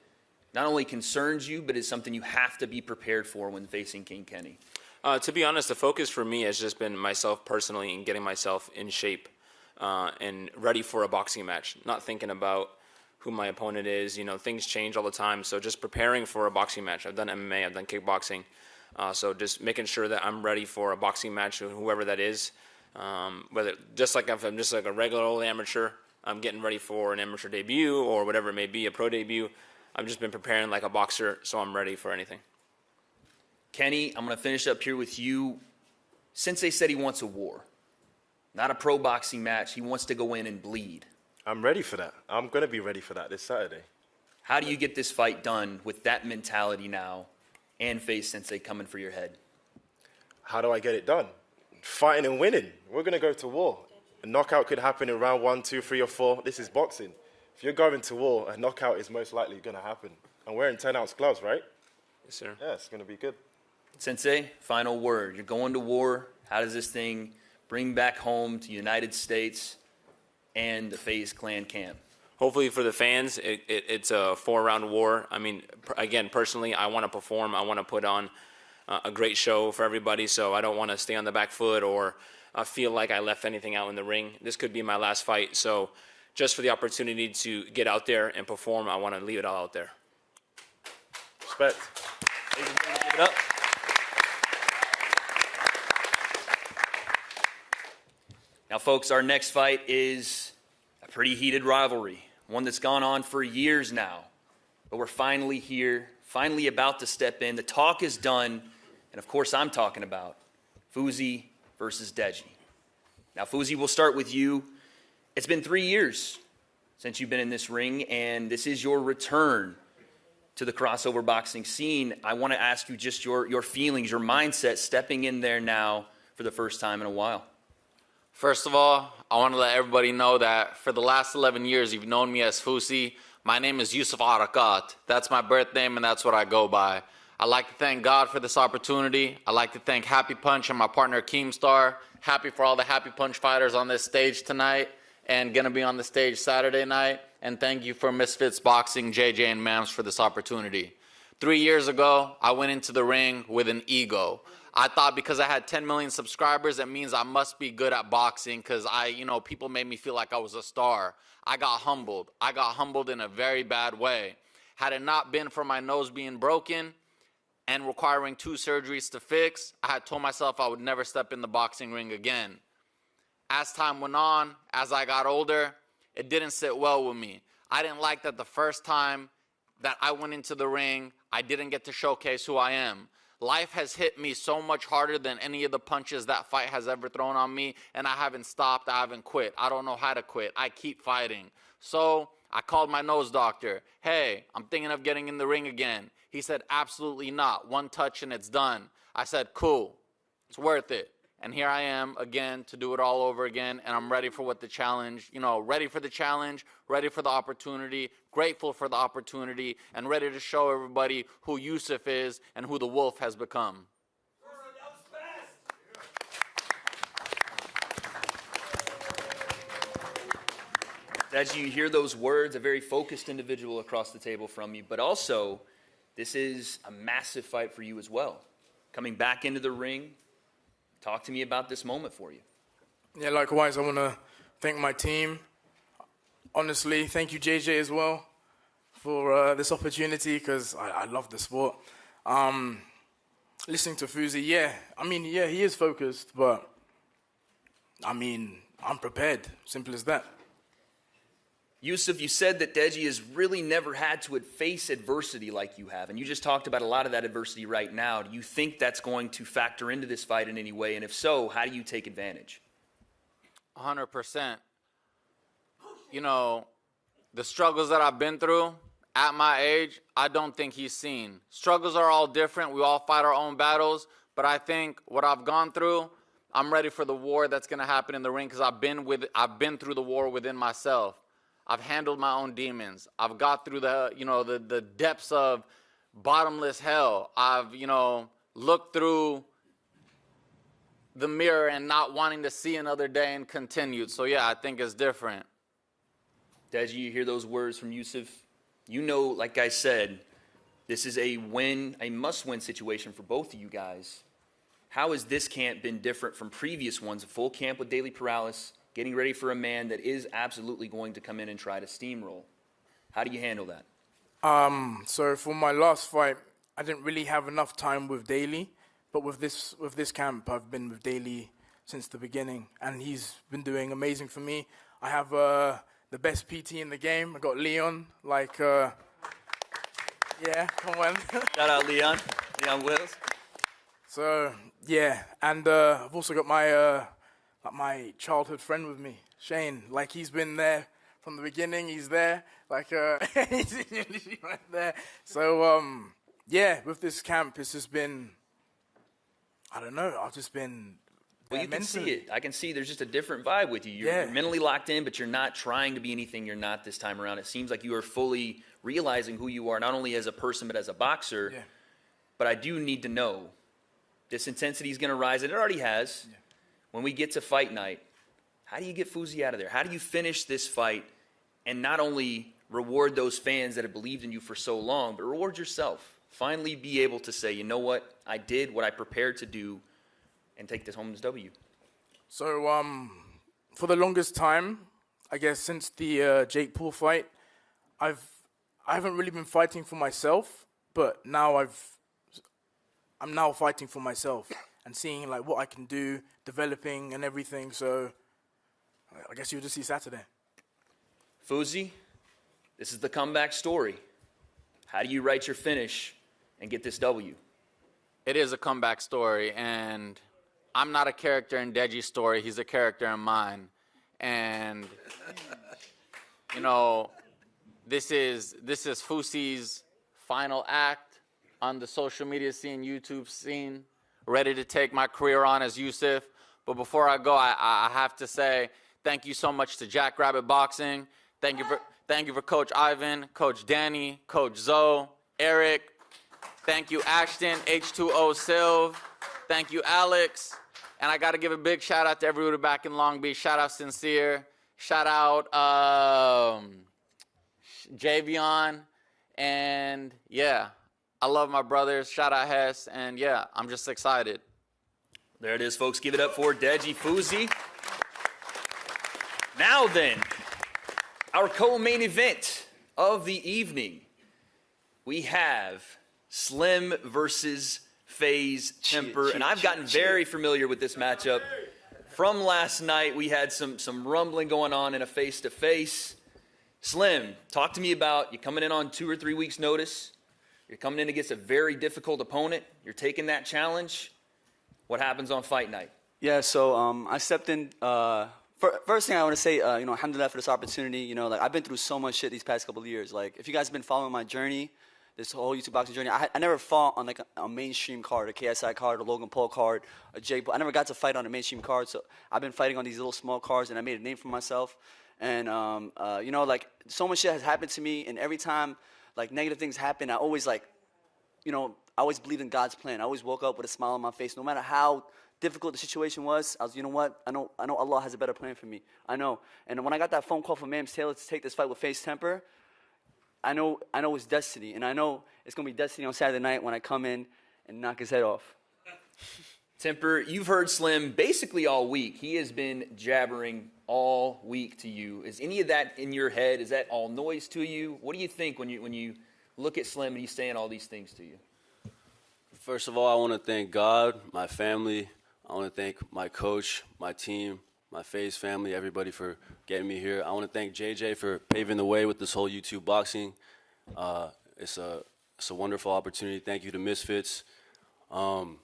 not only concerns you, but is something you have to be prepared for when facing King Kenny? To be honest, the focus for me has just been myself personally and getting myself in shape and ready for a boxing match, not thinking about who my opponent is. You know, things change all the time, so just preparing for a boxing match. I've done MMA, I've done kickboxing, so just making sure that I'm ready for a boxing match, whoever that is. Whether just like if I'm just like a regular old amateur, I'm getting ready for an amateur debut or whatever it may be, a pro debut. I've just been preparing like a boxer, so I'm ready for anything. Kenny, I'm going to finish up here with you. Sensei said he wants a war, not a pro boxing match. He wants to go in and bleed. I'm ready for that. I'm going to be ready for that this Saturday. How do you get this fight done with that mentality now and FaZe Sensei coming for your head? How do I get it done? Fighting and winning. We're going to go to war. A knockout could happen in round 1, 2, 3, or 4. This is boxing. If you're going to war, a knockout is most likely going to happen. And we're in 10-ounce gloves, right? Yes, sir. Yeah, it's going to be good. Sensei, final word. You're going to war. How does this thing bring back home to the United States and the FaZe Clan camp? Hopefully for the fans, it's a 4-round war. I mean, again, personally, I want to perform. I want to put on a great show for everybody, so I don't want to stay on the back foot or feel like I left anything out in the ring. This could be my last fight, so just for the opportunity to get out there and perform, I want to leave it all out there. Respect. Give it up. Now, folks, our next fight is a pretty heated rivalry, one that's gone on for years now. But we're finally here, finally about to step in. The talk is done, and of course I'm talking about Fousey versus Deji. Now, Fousey, we'll start with you. It's been 3 years since you've been in this ring, and this is your return to the crossover boxing scene. I want to ask you just your feelings, your mindset stepping in there now for the first time in a while. First of all, I want to let everybody know that for the last 11 years, you've known me as Fousey. My name is Yusuf Arakat. That's my birth name, and that's what I go by. I'd like to thank God for this opportunity. I'd like to thank Happy Punch and my partner, Keemstar. Happy for all the Happy Punch fighters on this stage tonight and going to be on the stage Saturday night. And thank you for Misfits Boxing, JJ and Mams for this opportunity. 3 years ago, I went into the ring with an ego. I thought because I had 10 million subscribers, that means I must be good at boxing because people made me feel like I was a star. I got humbled. I got humbled in a very bad way. Had it not been for my nose being broken and requiring 2 surgeries to fix, I had told myself I would never step in the boxing ring again. As time went on, as I got older, it didn't sit well with me. I didn't like that the first time that I went into the ring, I didn't get to showcase who I am. Life has hit me so much harder than any of the punches that fight has ever thrown on me, and I haven't stopped, I haven't quit. I don't know how to quit. I keep fighting. So I called my nose doctor. Hey, I'm thinking of getting in the ring again. He said, absolutely not. 1 touch and it's done. I said, cool. It's worth it. And here I am again to do it all over again, and I'm ready for what the challenge, ready for the challenge, ready for the opportunity, grateful for the opportunity, and ready to show everybody who Yusuf is and who the Wolf has become. As you hear those words, a very focused individual across the table from you, but also this is a massive fight for you as well. Coming back into the ring, talk to me about this moment for you. Yeah, likewise, I want to thank my team. Honestly, thank you, JJ, as well, for this opportunity, because I love the sport. Listening to Fousey, he is focused, but, I'm prepared. Simple as that. Yusuf, you said that Deji has really never had to face adversity like you have, and you just talked about a lot of that adversity right now. Do you think that's going to factor into this fight in any way? And if so, how do you take advantage? 100%. You know, the struggles that I've been through at my age, I don't think he's seen. Struggles are all different. We all fight our own battles, but I think what I've gone through, I'm ready for the war that's going to happen in the ring because I've been through the war within myself. I've handled my own demons. I've got through the depths of bottomless hell. I've, looked through the mirror and not wanting to see another day and continued. So yeah, I think it's different. Deji, you hear those words from Yusuf? You know, like I said, this is a must-win situation for both of you guys. How has this camp been different from previous ones? A full camp with daily paralysis, getting ready for a man that is absolutely going to come in and try to steamroll. How do you handle that? So for my last fight, I didn't really have enough time with Daly, but with this camp, I've been with Daly since the beginning, and he's been doing amazing for me. I have the best PT in the game. I got Leon, yeah, come on. Shout out Leon Wills. So yeah, and I've also got my childhood friend with me, Shane. Like, he's been there from the beginning. He's there, he's right there. So yeah, with this camp, it's just been, I don't know. I've just been. Well, you can see it. I can see there's just a different vibe with you. You're mentally locked in, but you're not trying to be anything you're not this time around. It seems like you are fully realizing who you are, not only as a person, but as a boxer. Yeah. But I do need to know, this intensity is going to rise, and it already has. Yeah. When we get to fight night, how do you get Fousey out of there? How do you finish this fight and not only reward those fans that have believed in you for so long, but reward yourself? Finally be able to say, you know what? I did what I prepared to do, and take this home as W. So for the longest time, I guess since the Jake Paul fight, I haven't really been fighting for myself, but now I'm now fighting for myself and seeing like what I can do, developing and everything. So I guess you'll just see Saturday. Fousey, this is the comeback story. How do you write your finish and get this W? It is a comeback story, and I'm not a character in Deji's story. He's a character in mine. And, this is Fousey's final act on the social media scene, YouTube scene, ready to take my career on as Yusuf. But before I go, I have to say thank you so much to Jackrabbit Boxing. Thank you for Coach Ivan, Coach Danny, Coach Zoe, Eric. Thank you, Ashton, H2O Silv. Thank you, Alex. And I got to give a big shout out to everybody back in Long Beach. Shout out Sincere. Shout out Javion. And yeah, I love my brothers. Shout out Hess. And yeah, I'm just excited. There it is, folks. Give it up for Deji Fousey. Now then, our co-main event of the evening. We have Slim versus FAZE Temperrr, and I've gotten very familiar with this matchup. From last night, we had some rumbling going on in a face-to-face. Slim, talk to me about you coming in on 2 or 3 weeks' notice. You're coming in against a very difficult opponent. You're taking that challenge. What happens on fight night? Yeah, so I stepped in. First thing I want to say, alhamdulillah for this opportunity. I've been through so much shit these past couple of years. Like, if you guys have been following my journey, this whole YouTube boxing journey, I never fought on a mainstream card, a KSI card, a Logan Paul card, a Jake Paul. I never got to fight on a mainstream card, so I've been fighting on these little small cards, and I made a name for myself. And so much shit has happened to me, and every time negative things happen, I always I always believed in God's plan. I always woke up with a smile on my face, no matter how difficult the situation was. I was, you know what? I know Allah has a better plan for me. I know. And when I got that phone call from Mams Taylor to take this fight with FAZE Temperrr, I know it's destiny, and I know it's gonna be destiny on Saturday night when I come in and knock his head off. Temperrr, you've heard Slim basically all week. He has been jabbering all week to you. Is any of that in your head? Is that all noise to you? What do you think when you look at Slim and he's saying all these things to you? First of all, I want to thank God, my family. I want to thank my coach, my team, my FAZE family, everybody for getting me here. I want to thank JJ for paving the way with this whole YouTube boxing. It's a wonderful opportunity. Thank you to Misfits. And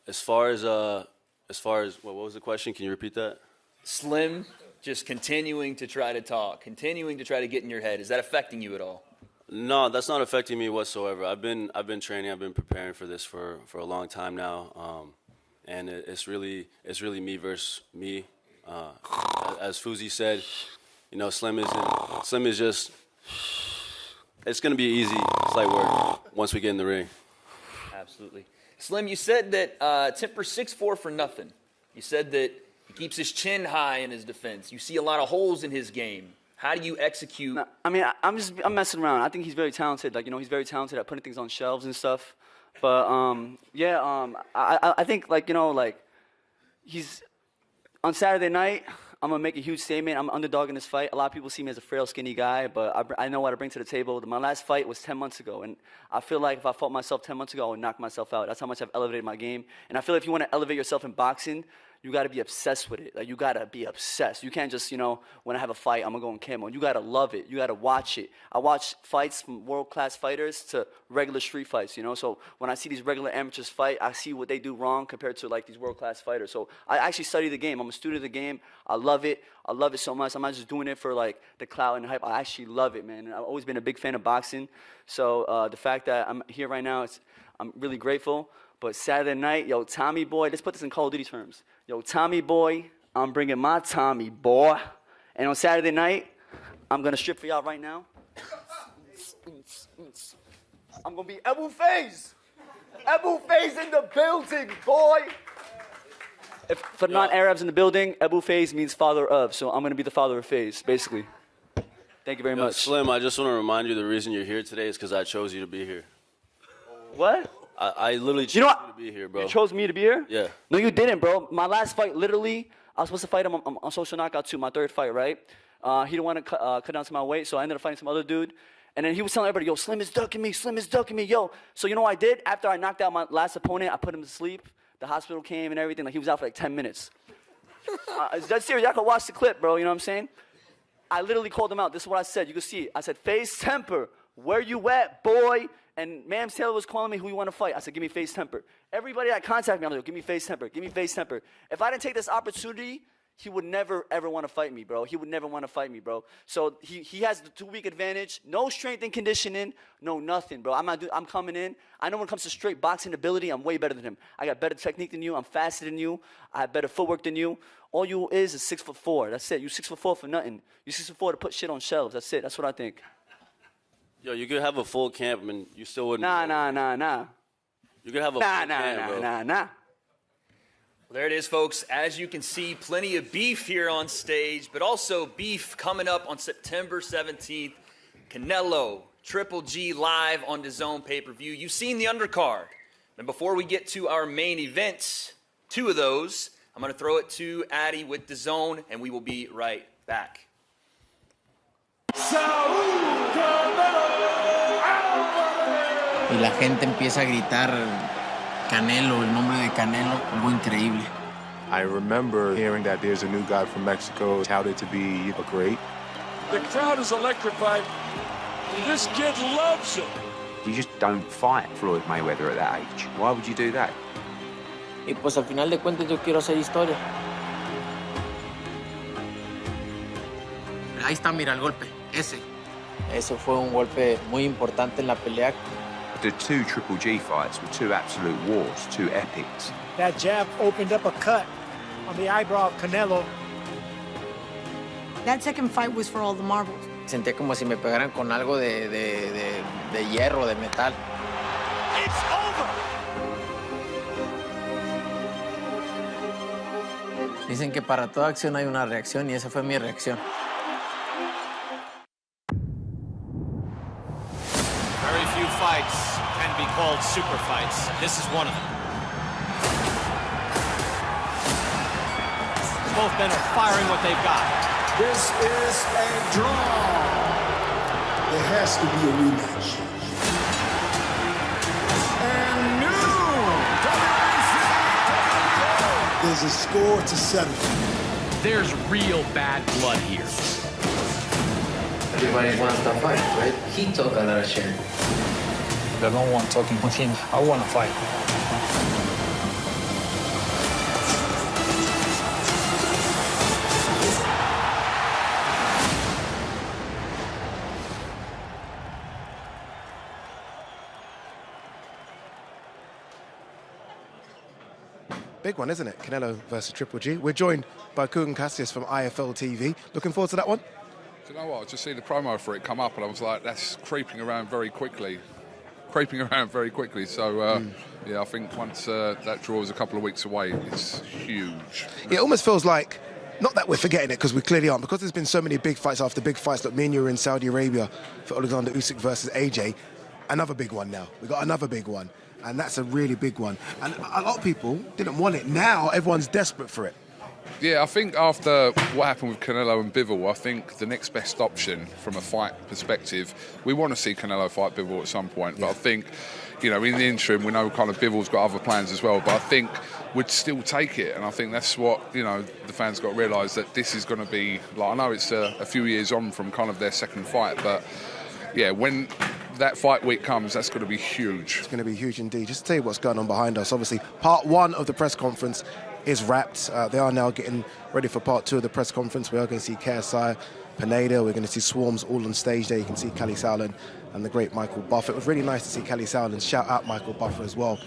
as far as what was the question? Can you repeat that? Slim, just continuing to try to talk, continuing to try to get in your head. Is that affecting you at all? No, that's not affecting me whatsoever. I've been training. I've been preparing for this for a long time now, and it's really me versus me. As Fousey said, you know, Slim is just. It's gonna be easy. It's light work once we get in the ring. Absolutely. Slim, you said that Temperrr's 6'4" for nothing. You said that he keeps his chin high in his defense. You see a lot of holes in his game. How do you execute? No, I mean, I'm messing around. I think he's very talented. Like, you know, he's very talented at putting things on shelves and stuff. But I think, like, you know, like, he's on Saturday night. I'm gonna make a huge statement. I'm an underdog in this fight. A lot of people see me as a frail, skinny guy, but I know what I bring to the table. My last fight was 10 months ago, and I feel like if I fought myself 10 months ago, I would knock myself out. That's how much I've elevated my game. And I feel like if you want to elevate yourself in boxing, you got to be obsessed with it. Like, you got to be obsessed. You can't just, you know, when I have a fight, I'm going to go in camo. You got to love it. You got to watch it. I watch fights from world-class fighters to regular street fights, you know? So when I see these regular amateurs fight, I see what they do wrong compared to, like, these world-class fighters. So I actually study the game. I'm a student of the game. I love it. I love it so much. I'm not just doing it for, like, the clout and the hype. I actually love it, man. And I've always been a big fan of boxing. So the fact that I'm here right now, I'm really grateful. But Saturday night, yo, Tommy boy, let's put this in Call of Duty terms. Yo, Tommy boy, I'm bringing my Tommy boy. And on Saturday night, I'm going to strip for y'all right now. I'm going to be Ebu FAZE. Ebu FAZE in the building, boy. For non-Arabs in the building, Ebu FAZE means father of. So I'm going to be the father of FAZE, basically. Thank you very much. Slim, I just want to remind you the reason you're here today is because I chose you to be here. What? I literally chose you to be here, bro. You chose me to be here? Yeah. No, you didn't, bro. My last fight, literally, I was supposed to fight him on Social Knockout 2, my third fight, right? He didn't want to cut down to my weight, so I ended up fighting some other dude. And then he was telling everybody, yo, Slim is ducking me, Slim is ducking me, yo. So you know what I did? After I knocked out my last opponent, I put him to sleep. The hospital came and everything. Like, he was out for like 10 minutes. That's serious. Y'all can watch the clip, bro. You know what I'm saying? I literally called him out. This is what I said. You can see it. I said, FAZE Temperrrr, where you at, boy? And Mams Taylor was calling me, who you want to fight? I said, give me FAZE Temperrrr. Everybody that contacted me, I'm like, give me FAZE Temperrrr, give me FAZE Temperrrr. If I didn't take this opportunity, he would never, ever want to fight me, bro. He would never want to fight me, bro. So he has the 2-week advantage, no strength and conditioning, no nothing, bro. I'm coming in. I know when it comes to straight boxing ability, I'm way better than him. I got better technique than you. I'm faster than you. I have better footwork than you. All you is 6'4". That's it. You 6'4" for nothing. You 6'4" to put shit on shelves. That's it. That's what I think. Yo, you could have a full camp and you still wouldn't. Nah. You could have a full camp, bro. Nah. Well, there it is, folks. As you can see, plenty of beef here on stage, but also beef coming up on September 17th. Canelo, Triple G live on Dazn pay-per-view. You've seen the undercard. And before we get to our main events, 2 of those, I'm going to throw it to Addy with Dazn, and we will be right back. Y la gente empieza a gritar Canelo, el nombre de Canelo, algo increíble. I remember hearing that there's a new guy from Mexico touted to be a great. The crowd is electrified. This kid loves it. You just don't fight Floyd Mayweather at that age. Why would you do that? Y pues al final de cuentas yo quiero hacer historia. Ahí está, mira el golpe, ese. Ese fue un golpe muy importante en la pelea. The 2 Triple G fights were 2 absolute wars, 2 epics. That jab opened up a cut on the eyebrow of Canelo. That second fight was for all the marbles. Sentía como si me pegaran con algo de hierro, de metal. It's over. Dicen que para toda acción hay una reacción y esa fue mi reacción. Very few fights can be called super fights. This is one of them. Both men are firing what they've got. This is a draw. There has to be a rematch. And new There's a score to settle. There's real bad blood here. Everybody wants to fight, right? He took a lot of shit. I don't want talking with him. I want to fight. Big one, isn't it? Canelo versus Triple G. We're joined by Kugan Cassius from IFL TV. Looking forward to that one? Do you know what? I just see the promo for it come up, and I was like, that's creeping around very quickly. Creeping around very quickly. So, yeah, I think once that draw is a couple of weeks away, it's huge. It almost feels like, not that we're forgetting it, because we clearly aren't, because there's been so many big fights after big fights. Look, me and you were in Saudi Arabia for Alexander Usyk versus AJ. Another big one now. We got another big one. And that's a really big one. And a lot of people didn't want it. Now everyone's desperate for it. Yeah, I think after what happened with Canelo and Bivol, I think the next best option from a fight perspective, we want to see Canelo fight Bivol at some point. But I think, you know, in the interim, we know kind of Bivol's got other plans as well. But I think we'd still take it. And I think that's what, you know, the fans got to realise, that this is going to be, like, I know it's a few years on from kind of their second fight, but yeah, when that fight week comes, that's going to be huge. It's going to be huge indeed. Just to tell you what's going on behind us, obviously, part one of the press conference is wrapped. They are now getting ready for part two of the press conference. We are going to see KSI, Pineda, we're going to see Swarms all on stage there. You can see Callie Sowland and the great Michael Buffer. It was really nice to see Callie Sowland shout out Michael Buffer as well,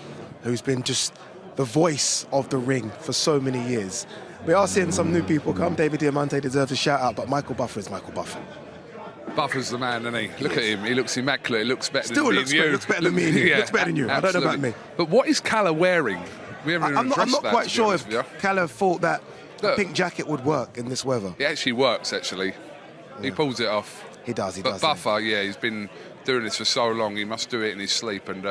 who's been just the voice of the ring for so many years. We are seeing some new people come. David Diamante deserves a shout out, but Michael Buffer is Michael Buffer. Buffer's the man, isn't he? Look at him. He looks immaculate. He looks better Still than looks you. looks better than me. Yeah, looks better than you. I don't know about me. But what is Calla wearing? We haven't even I'm not addressed that, quite to be sure honest if with you. Calla thought that a pink jacket would work in this weather. It actually works, actually. He pulls it off. He does, But Buffer, yeah, he's been doing this for so long. He must do it in his sleep. And,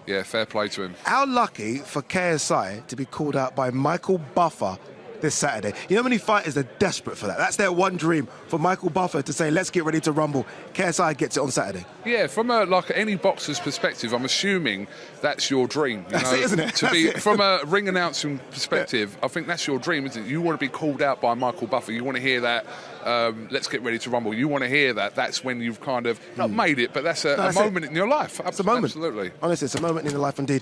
yeah, fair play to him. How lucky for KSI to be called out by Michael Buffer this Saturday. You know how many fighters are desperate for that? That's their one dream, for Michael Buffer to say, let's get ready to rumble. KSI gets it on Saturday. Yeah, from like any boxer's perspective, I'm assuming that's your dream. You That's know, it, isn't it? To be That's it. from a ring announcing perspective, I think that's your dream, isn't it? You want to be called out by Michael Buffer. You want to hear that. Let's get ready to rumble. You want to hear that. That's when you've kind of not made it, but that's a moment in your life. It's a moment. Absolutely. Honestly, it's a moment in your life indeed.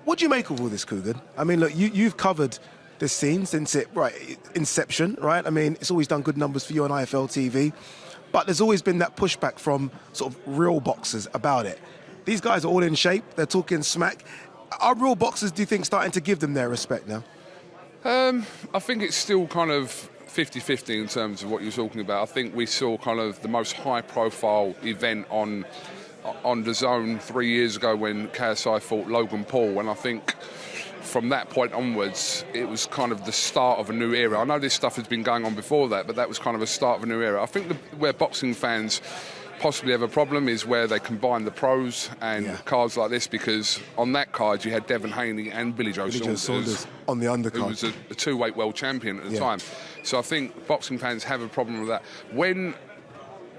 What do you make of all this, Kugan? I mean, look, you've covered this scene since inception, right? I mean, it's always done good numbers for you on IFL TV, but there's always been that pushback from sort of real boxers about it. These guys are all in shape. They're talking smack. Are real boxers, do you think, starting to give them their respect now? I think it's still kind of 50-50 in terms of what you're talking about. I think we saw kind of the most high-profile event on Dazn 3 years ago when KSI fought Logan Paul, and I think from that point onwards, it was kind of the start of a new era. I know this stuff has been going on before that, but that was kind of a start of a new era. I think where boxing fans possibly have a problem is where they combine the pros and cards like this, because on that card you had Devin Haney and Billy Joe Saunders on the undercard, who was a two-weight world champion at the time. So I think boxing fans have a problem with that. When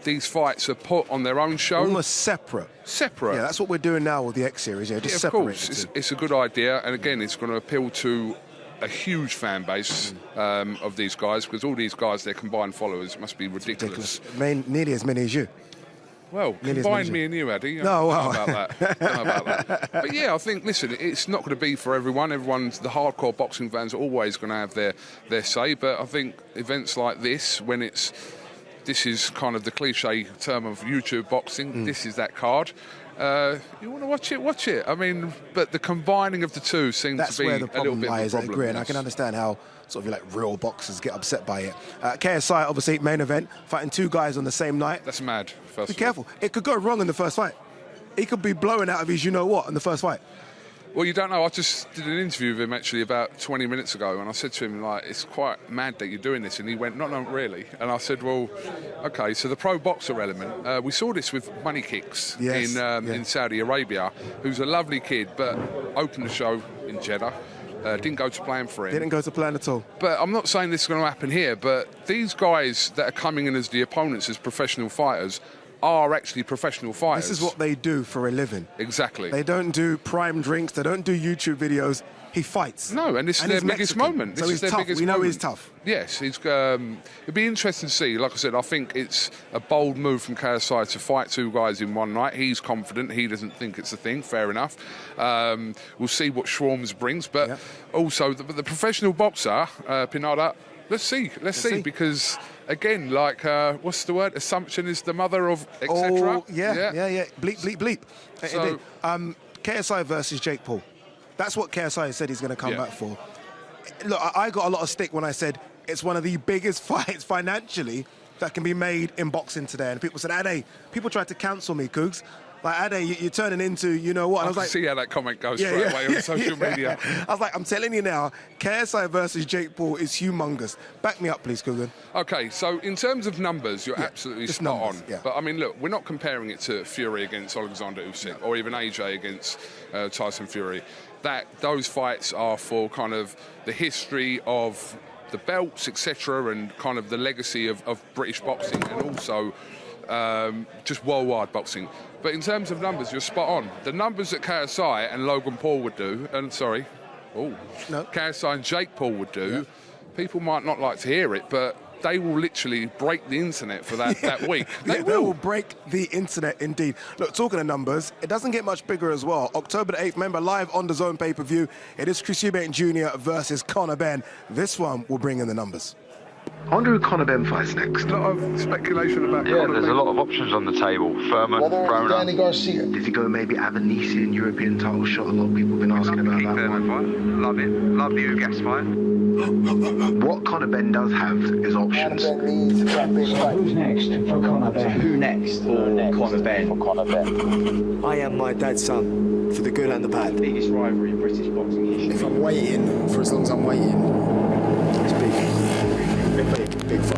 these fights are put on their own show, almost separate. Yeah, that's what we're doing now with the X Series. Yeah, just of separate. course, it's a good idea, and again, it's going to appeal to a huge fan base of these guys, because all these guys, their combined followers must be ridiculous. Nearly as many as you. Well, combine me and you, Addy. No, well. Don't know about that. Don't know about that. But yeah, I think, listen, it's not going to be for everyone. Everyone's, the hardcore boxing fans are always going to have their say, but I think events like this, when this is kind of the cliche term of YouTube boxing, this is that card. You want to watch it. I mean, but the combining of the two seems to be a little bit of a problem. I agree, and I can understand how sort of like real boxers get upset by it. KSI, obviously, main event, fighting two guys on the same night. That's mad. Be careful. It could go wrong in the first fight. He could be blowing out of his you-know-what in the first fight. Well, you don't know. I just did an interview with him actually about 20 minutes ago, and I said to him, like, it's quite mad that you're doing this. And he went, no, really. And I said, well, okay, so the pro boxer element, we saw this with Money Kicks in Saudi Arabia, who's a lovely kid, but opened the show in Jeddah. Didn't go to plan for him. Didn't go to plan at all. But I'm not saying this is going to happen here, but these guys that are coming in as the opponents as professional fighters are actually professional fighters. This is what they do for a living. Exactly. They don't do prime drinks. They don't do YouTube videos. He fights. No, and this is their biggest moment. This is their biggest moment. We know he's tough. Yes, it'd be interesting to see. Like I said, I think it's a bold move from KSI to fight two guys in one night. He's confident. He doesn't think it's a thing. Fair enough. We'll see what Schwarms brings. But also, the professional boxer, Pinada, let's see. Let's see. Because, again, like, what's the word? Assumption is the mother of etc. Oh, yeah. Bleep, bleep, bleep. So, KSI versus Jake Paul. That's what KSI said he's going to come back for. Look, I got a lot of stick when I said it's one of the biggest fights financially that can be made in boxing today. And people said, Ade, people tried to cancel me, Cougs. Like, Ade, you're turning into, you know what? And I was like, see how that comment goes straight away on social media. I was like, I'm telling you now, KSI versus Jake Paul is humongous. Back me up, please, Cougan. Okay, so in terms of numbers, you're absolutely spot on. Yeah. But, I mean, look, we're not comparing it to Fury against Alexander Usyk or even AJ against Tyson Fury. Those fights are for kind of the history of the belts, etc., and kind of the legacy of British boxing and also just worldwide boxing. But in terms of numbers, you're spot on. The numbers that KSI and Logan Paul would do, KSI and Jake Paul would do, people might not like to hear it, but they will literally break the internet for that week. They will break the internet indeed. Look, talking of numbers, it doesn't get much bigger as well. October the 8th, remember, live on Dazn pay-per-view, it is Chris Eubank Jr. versus Conor Benn. This one will bring in the numbers. I wonder who Conor Benn fights next. A lot of speculation about Conor there's Benn. a lot of options on the table. Furman, Broner. Danny Garcia. Does he go maybe Avanesian European title shot? A lot of people have been asking about that one. Fight. Love it. Love the Ugas fight. What Conor Benn does have is options. Who's next for Conor Benn? So who next for Conor Benn? I am my dad's son, for the good and the bad. Biggest rivalry in British boxing history. If I'm waiting, for as long as I'm waiting, it's big. Big fight.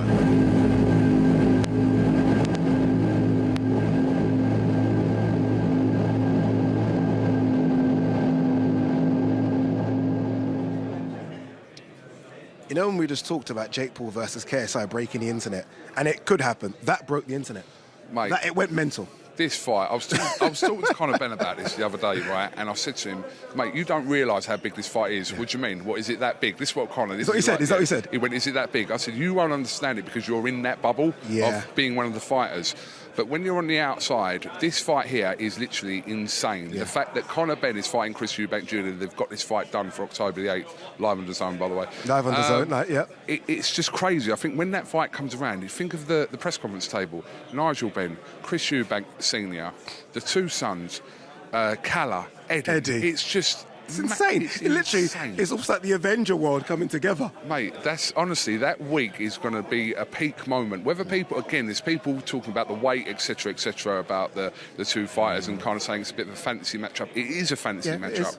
You know, when we just talked about Jake Paul versus KSI breaking the internet, and it could happen, that broke the internet. Mate. It went mental. This fight, I was talking to Conor Benn about this the other day, right? And I said to him, mate, you don't realise how big this fight is. What do you mean? What, is it that big? This is what Conor... Is that what he said? Is that what he said? He went, is it that big? I said, you won't understand it because you're in that bubble of being one of the fighters. But when you're on the outside, this fight here is literally insane. The fact that Conor Benn is fighting Chris Eubank Jr., they've got this fight done for October the 8th, live on Dazn, by the way. Live on Dazn, yeah. It's just crazy. I think when that fight comes around, you think of the press conference table, Nigel Benn, Chris Eubank Sr., the two sons, Calla, Eddie. It's just... It's insane. It's almost like the Avenger world coming together. Mate, that's honestly, that week is going to be a peak moment. Whether people, again, there's people talking about the weight, etc., about the two fighters and kind of saying it's a bit of a fantasy matchup. It is a fantasy matchup.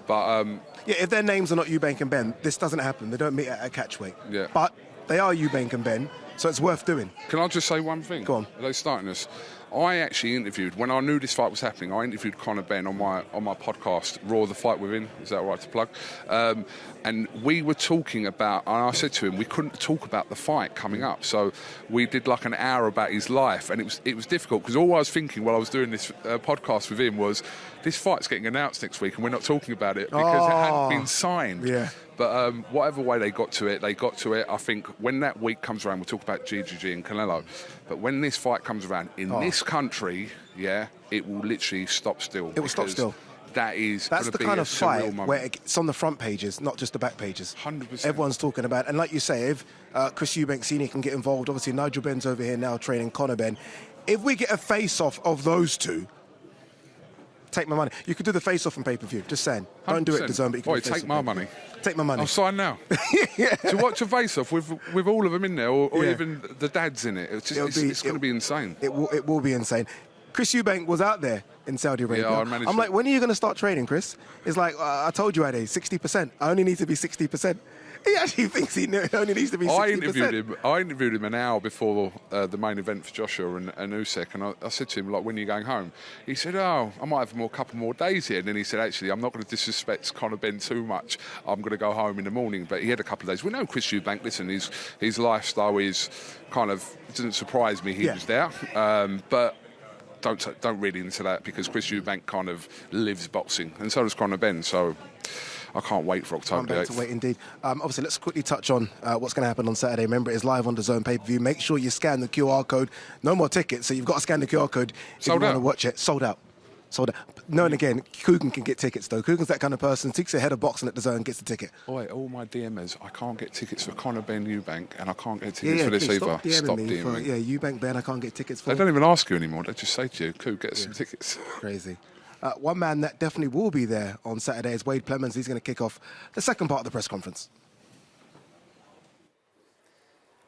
But if their names are not Eubank and Benn, this doesn't happen. They don't meet at a catchweight. Yeah. But they are Eubank and Benn, so it's worth doing. Can I just say one thing? Go on. Are they starting this? I actually interviewed, when I knew this fight was happening, I interviewed Conor Benn on my podcast, Raw the Fight Within, is that all right to plug? And we were talking about, and I said to him, we couldn't talk about the fight coming up, so we did like an hour about his life, and it was difficult, because all I was thinking while I was doing this podcast with him was, this fight's getting announced next week, and we're not talking about it, because it hadn't been signed. Yeah. But whatever way they got to it, I think when that week comes around, we'll talk about GGG and Canelo. But when this fight comes around, in this country, it will literally stop still. It will stop still. That's the kind of fight where it's on the front pages, not just the back pages. 100%. Everyone's talking about it. And like you say, if Chris Eubank Sr. can get involved, obviously Nigel Benn's over here now training Conor Benn. If we get a face-off of those two, take my money. You could do the face-off on pay-per-view. Just saying. Don't do it at DAZN, but you can do take my money. Take my money. I'll sign now. To watch a face-off with all of them in there, or even the dads in it. It's going to be insane. It will be insane. Chris Eubank was out there in Saudi Arabia. Yeah, I'm like, when are you going to start training, Chris? It's like, I told you, Ade, 60%. I only need to be 60%. He actually thinks he only needs to be 60%. I interviewed him an hour before the main event for Joshua and Usyk, and I said to him, like, when are you going home? He said, I might have a couple more days here. And then he said, actually, I'm not going to disrespect Conor Benn too much. I'm going to go home in the morning. But he had a couple of days. We know Chris Eubank, listen, his lifestyle is kind of, it doesn't surprise me he was there. But don't read into that, because Chris Eubank kind of lives boxing, and so does Conor Benn. So I can't wait for October the 8th. To wait indeed. Obviously, let's quickly touch on what's going to happen on Saturday. Remember, it's live on the Dazn pay-per-view. Make sure you scan the QR code. No more tickets, so you've got to scan the QR code if you want to watch it. Sold out. Sold out. No, and again, Coogan can get tickets, though. Coogan's that kind of person. Takes the head of boxing at the Dazn, gets the ticket. Oh, wait, all my DMers, I can't get tickets for Conor Ben Eubank, and I can't get tickets for this either. Stop DMing me. Eubank Ben, I can't get tickets for. They don't even ask you anymore. They just say to you, Coog, get us some tickets. Crazy. One man that definitely will be there on Saturday is Wade Plemons. He's going to kick off the second part of the press conference.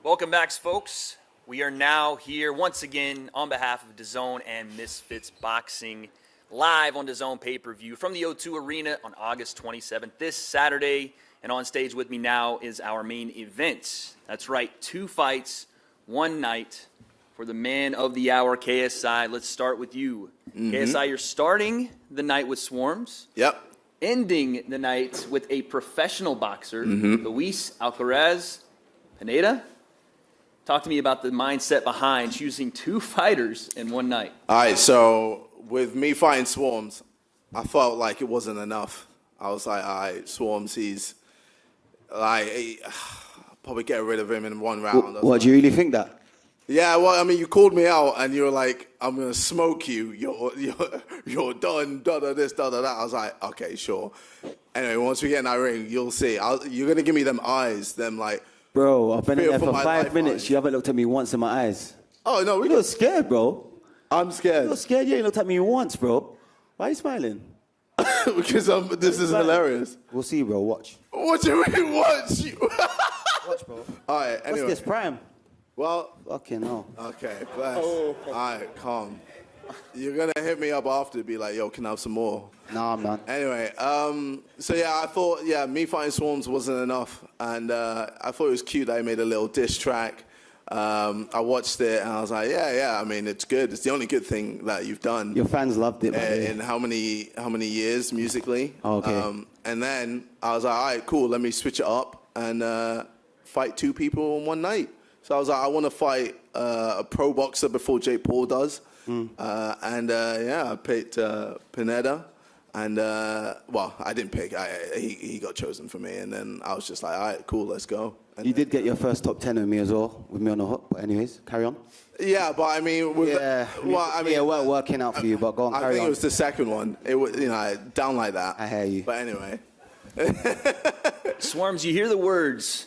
Welcome back, folks. We are now here once again on behalf of Dazn and Misfits Boxing, live on Dazn pay-per-view from the O2 Arena on August 27th, this Saturday. And on stage with me now is our main event. That's right, 2 fights, 1 night for the man of the hour, KSI. Let's start with you. KSI, you're starting the night with Swarms. Yep. Ending the night with a professional boxer, Luis Alcaraz Pineda. Talk to me about the mindset behind choosing 2 fighters in 1 night. All right, so with me fighting Swarms, I felt like it wasn't enough. I was like, all right, Swarms, he's like, probably get rid of him in 1 round. What, do you really think that? Yeah, well, I mean, you called me out and you were like, I'm going to smoke you. You're done, this, that. I was like, okay, sure. Anyway, once we get in that ring, you'll see. You're going to give me them eyes, them like... Bro, I've been in there for 5 minutes. You haven't looked at me once in my eyes. Oh, no. You're scared, bro. I'm scared. You're scared. You ain't looked at me once, bro. Why are you smiling? Because this is hilarious. We'll see, bro. Watch. What do you mean, watch? Watch, bro. All right, anyway. What's this, Prime? Well... Fucking hell. Okay, bless. All right, calm. You're going to hit me up after to be like, yo, can I have some more? No, I'm not. Anyway, so yeah, I thought, me fighting Swarms wasn't enough. And I thought it was cute that I made a little diss track. I watched it and I was like, I mean, it's good. It's the only good thing that you've done. Your fans loved it, man. In how many years musically. Oh, okay. And then I was like, all right, cool, let me switch it up and fight 2 people in 1 night. So I was like, I want to fight a pro boxer before Jake Paul does. I picked Pineda. And, well, I didn't pick. He got chosen for me. And then I was just like, all right, cool, let's go. And you did get your first top 10 with me as well, with me on the hook. But anyways, carry on. Yeah, but I mean... it weren't working out for you, but go on, carry on. I think it was the second one. It was, down like that. I hear you. But anyway. Swarms, you hear the words.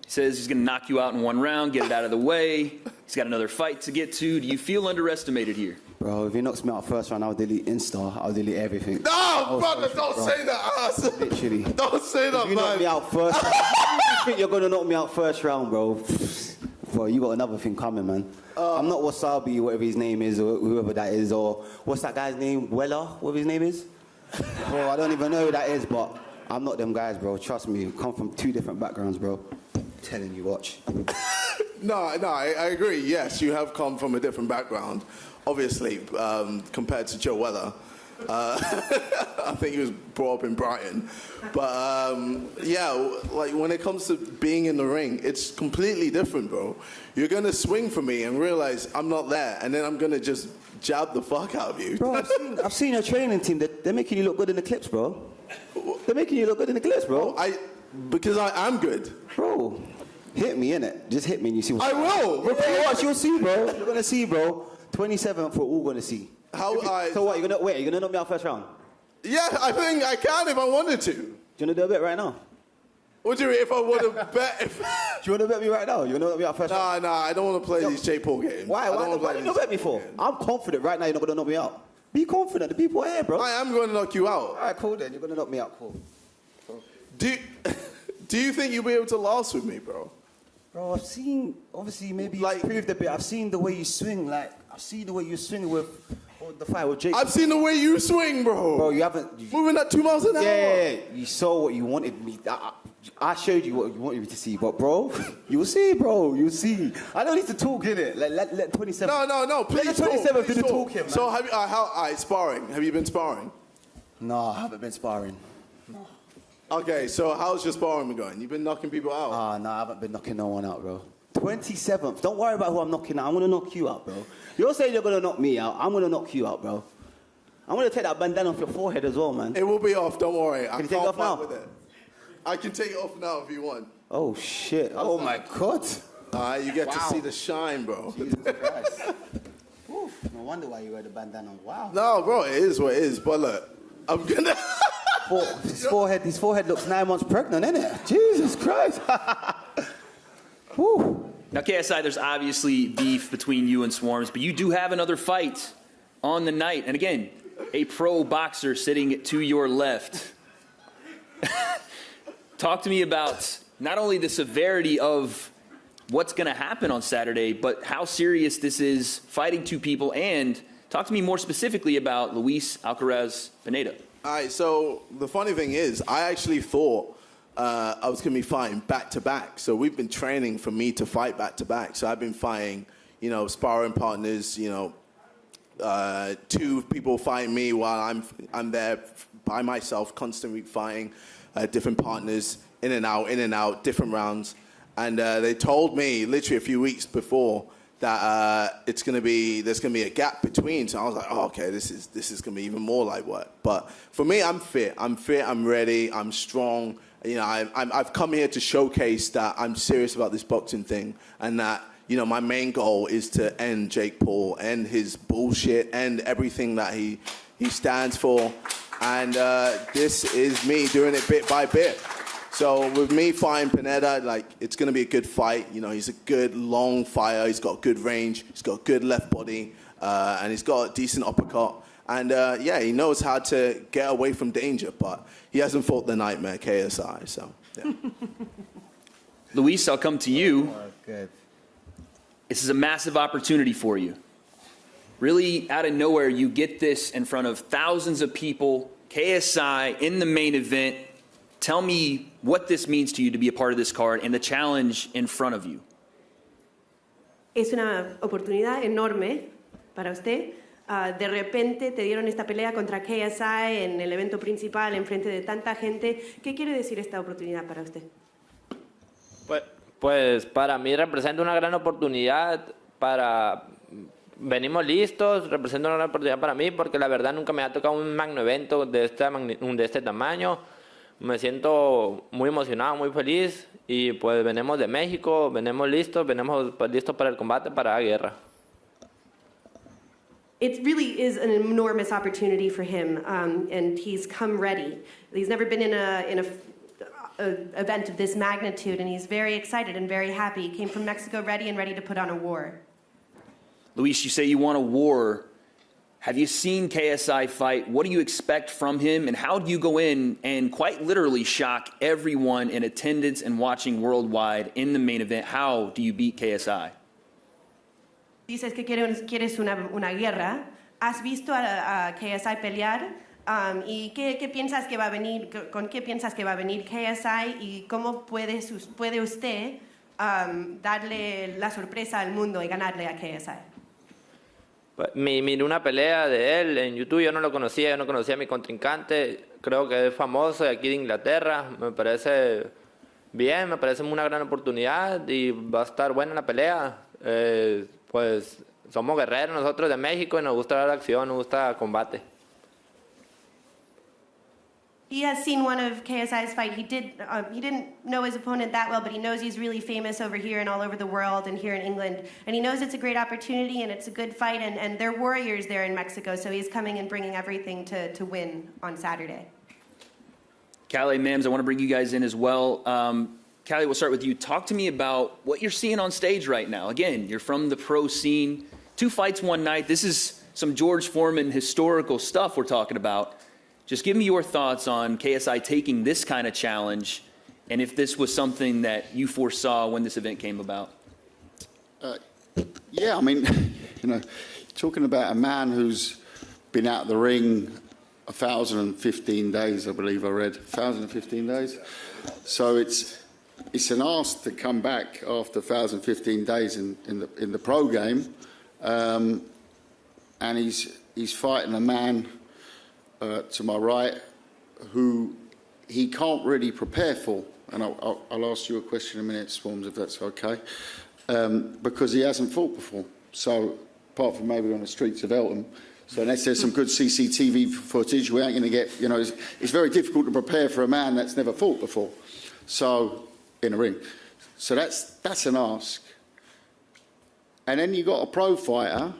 He says he's going to knock you out in 1 round, get it out of the way. He's got another fight to get to. Do you feel underestimated here? Bro, if he knocks me out first round, I'll delete Insta. I'll delete everything. No, brother, don't say that, ass. Literally. Don't say that, if you knock me out first round, you think you're going to knock me out first round, bro? Bro, you got another thing coming, man. I'm not Wasabi, whatever his name is, or whoever that is, or what's that guy's name? Weller, whatever his name is? Bro, I don't even know who that is, but I'm not them guys, bro. Trust me. Come from 2 different backgrounds, bro. I'm telling you, watch. No, I agree. Yes, you have come from a different background, obviously, compared to Joe Weller. I think he was brought up in Brighton. But, like when it comes to being in the ring, it's completely different, bro. You're going to swing for me and realize I'm not there, and then I'm going to just jab the fuck out of you. Bro, I've seen your training team. They're making you look good in the clips, bro. They're making you look good in the clips, bro. Because I am good. Bro, hit me, innit? Just hit me and you see what I will. Watch, you'll see, bro. You're going to see, bro. 27th, we're all going to see. So what, you're going to knock me out first round? Yeah, I think I can if I wanted to. Do you want to do a bet right now? What do you mean if I want to bet? Do you want to bet me right now? You want to knock me out first round? Nah, I don't want to play these Jake Paul games. Why did you not bet me for? I'm confident right now you're not going to knock me out. Be confident. The people are here, bro. I am going to knock you out. All right, cool then. You're going to knock me out. Cool. Do you think you'll be able to last with me, bro? Bro, I've seen, obviously, maybe you improved a bit. I've seen the way you swing. I've seen the way you swing with the fight with Jake. I've seen the way you swing, bro. Bro, you haven't... Moving at 2 miles an hour. Yeah, you saw what you wanted me. I showed you what you wanted me to see. But, bro, you'll see, bro. You'll see. I don't need to talk, innit? Let 27... No, please let the 27th do the talking, man. So, sparring. Have you been sparring? No, I haven't been sparring. No. Okay, so how's your sparring been going? You've been knocking people out? No, I haven't been knocking no one out, bro. 27th. Don't worry about who I'm knocking out. I'm going to knock you out, bro. You're saying you're going to knock me out. I'm going to knock you out, bro. I'm going to take that bandana off your forehead as well, man. It will be off, don't worry. Can you take it off now? With it. I can take it off now if you want. Oh, shit. Oh, my God. You get to see the shine, bro. Jesus Christ. Oof, no wonder why you wear the bandana. Wow. No, bro, it is what it is. But look, I'm going to... His forehead looks 9 months pregnant, isn't it? Jesus Christ. Woo. Now, KSI, there's obviously beef between you and Swarms, but you do have another fight on the night. And again, a pro boxer sitting to your left. Talk to me about not only the severity of what's going to happen on Saturday, but how serious this is, fighting two people, and talk to me more specifically about Luis Alcaraz Pineda. All right, so the funny thing is, I actually thought I was going to be fighting back-to-back. So we've been training for me to fight back-to-back. So I've been fighting, sparring partners, 2 people fighting me while I'm there by myself, constantly fighting different partners, in and out, different rounds. And they told me literally a few weeks before that there's going to be a gap between. So I was like, oh, okay, this is going to be even more like what. But for me, I'm fit, I'm ready, I'm strong. I've come here to showcase that I'm serious about this boxing thing, and that, my main goal is to end Jake Paul, end his bullshit, end everything that he stands for. And this is me doing it bit by bit. So with me fighting Pineda, it's going to be a good fight. He's a good long fighter. He's got good range. He's got good left body, and he's got a decent uppercut. And he knows how to get away from danger, but he hasn't fought the nightmare, KSI. So, yeah. Luis, I'll come to you. Oh, good. This is a massive opportunity for you. Really, out of nowhere, you get this in front of thousands of people, KSI in the main event. Tell me what this means to you to be a part of this card and the challenge in front of you. Es una oportunidad enorme para usted. De repente te dieron esta pelea contra KSI en el evento principal, en frente de tanta gente. ¿Qué quiere decir esta oportunidad para usted? Pues para mí representa una gran oportunidad venimos listos, representa una gran oportunidad para mí porque la verdad nunca me ha tocado un magno evento de este tamaño. Me siento muy emocionado, muy feliz y pues venimos de México, venimos listos para el combate, para la guerra. It really is an enormous opportunity for him, and he's come ready. He's never been in a event of this magnitude, and he's very excited and very happy. He came from Mexico ready to put on a war. Luis, you say you want a war. Have you seen KSI fight? What do you expect from him, and how do you go in and quite literally shock everyone in attendance and watching worldwide in the main event? How do you beat KSI? Dices que quieres una guerra. ¿Has visto a KSI pelear? ¿Y qué piensas que va a venir? ¿Con qué piensas que va a venir KSI? ¿Y cómo puede usted darle la sorpresa al mundo y ganarle a KSI? Miré una pelea de él en YouTube, yo no conocía a mi contrincante, creo que es famoso de aquí de Inglaterra, me parece bien, me parece una gran oportunidad y va a estar buena la pelea. Pues somos guerreros nosotros de México y nos gusta la acción, nos gusta el combate. He has seen one of KSI's fight. He didn't know his opponent that well, but he knows he's really famous over here and all over the world and here in England. And he knows it's a great opportunity and it's a good fight, and they're warriors there in Mexico, so he's coming and bringing everything to win on Saturday. Callie, Mams, I want to bring you guys in as well. Callie, we'll start with you. Talk to me about what you're seeing on stage right now. Again, you're from the pro scene. 2 fights, 1 night. This is some George Foreman historical stuff we're talking about. Just give me your thoughts on KSI taking this kind of challenge, and if this was something that you foresaw when this event came about. Yeah, I mean, talking about a man who's been out of the ring 1,015 days, I believe I read, 1,015 days. So it's an ask to come back after 1,015 days in the pro game, and he's fighting a man to my right who he can't really prepare for. And I'll ask you a question in a minute, Swarms, if that's okay, because he hasn't fought before. So apart from maybe on the streets of Eltham, So unless there's some good CCTV footage, we ain't going to get, you know, it's very difficult to prepare for a man that's never fought before. So, in a ring. So that's an ask. And then you got a pro fighter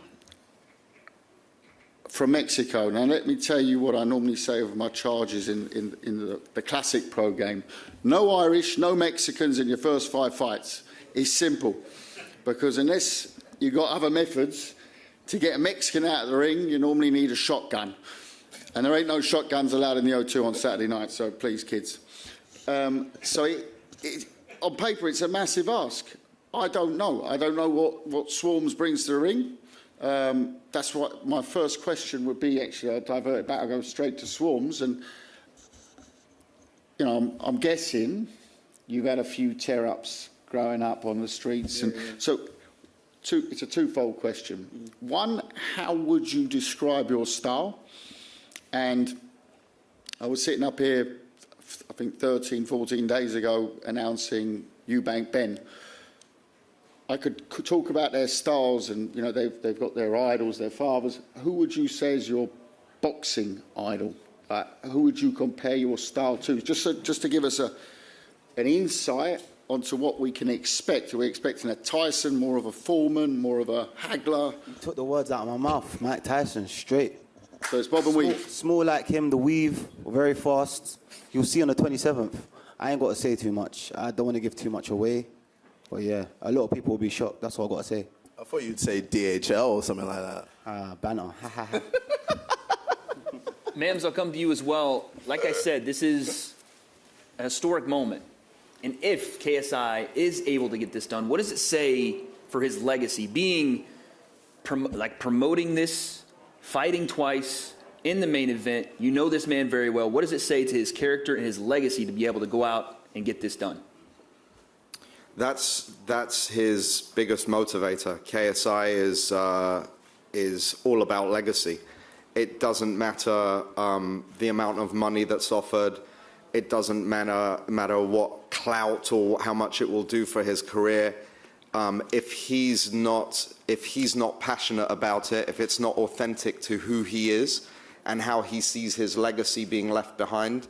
from Mexico. Now let me tell you what I normally say of my charges in the classic pro game. No Irish, no Mexicans in your first 5 fights. It's simple. Because unless you've got other methods, to get a Mexican out of the ring, you normally need a shotgun. And there ain't no shotguns allowed in the O2 on Saturday night, so please, kids. On paper, it's a massive ask. I don't know. I don't know what Swarms brings to the ring. That's what my first question would be, actually. I'll divert it back. I'll go straight to Swarms. And, you know, I'm guessing you've had a few tear-ups growing up on the streets. And so it's a twofold question. One, how would you describe your style? And I was sitting up here, I think 13, 14 days ago, announcing Eubank Ben. I could talk about their styles, and you know they've got their idols, their fathers. Who would you say is your boxing idol? Who would you compare your style to? Just to give us an insight onto what we can expect. Are we expecting a Tyson, more of a Foreman, more of a Hagler? You took the words out of my mouth. Mike Tyson, straight. So it's Bob and Weave. Small like him, the weave, very fast. You'll see on the 27th. I ain't got to say too much. I don't want to give too much away. But yeah, a lot of people will be shocked. That's all I've got to say. I thought you'd say DHL or something like that. Banner. Mams, I'll come to you as well. Like I said, this is a historic moment. And if KSI is able to get this done, what does it say for his legacy? Being, promoting this, fighting twice in the main event, you know this man very well. What does it say to his character and his legacy to be able to go out and get this done? That's his biggest motivator. KSI is all about legacy. It doesn't matter the amount of money that's offered. It doesn't matter what clout or how much it will do for his career. If he's not passionate about it, if it's not authentic to who he is and how he sees his legacy being left behind,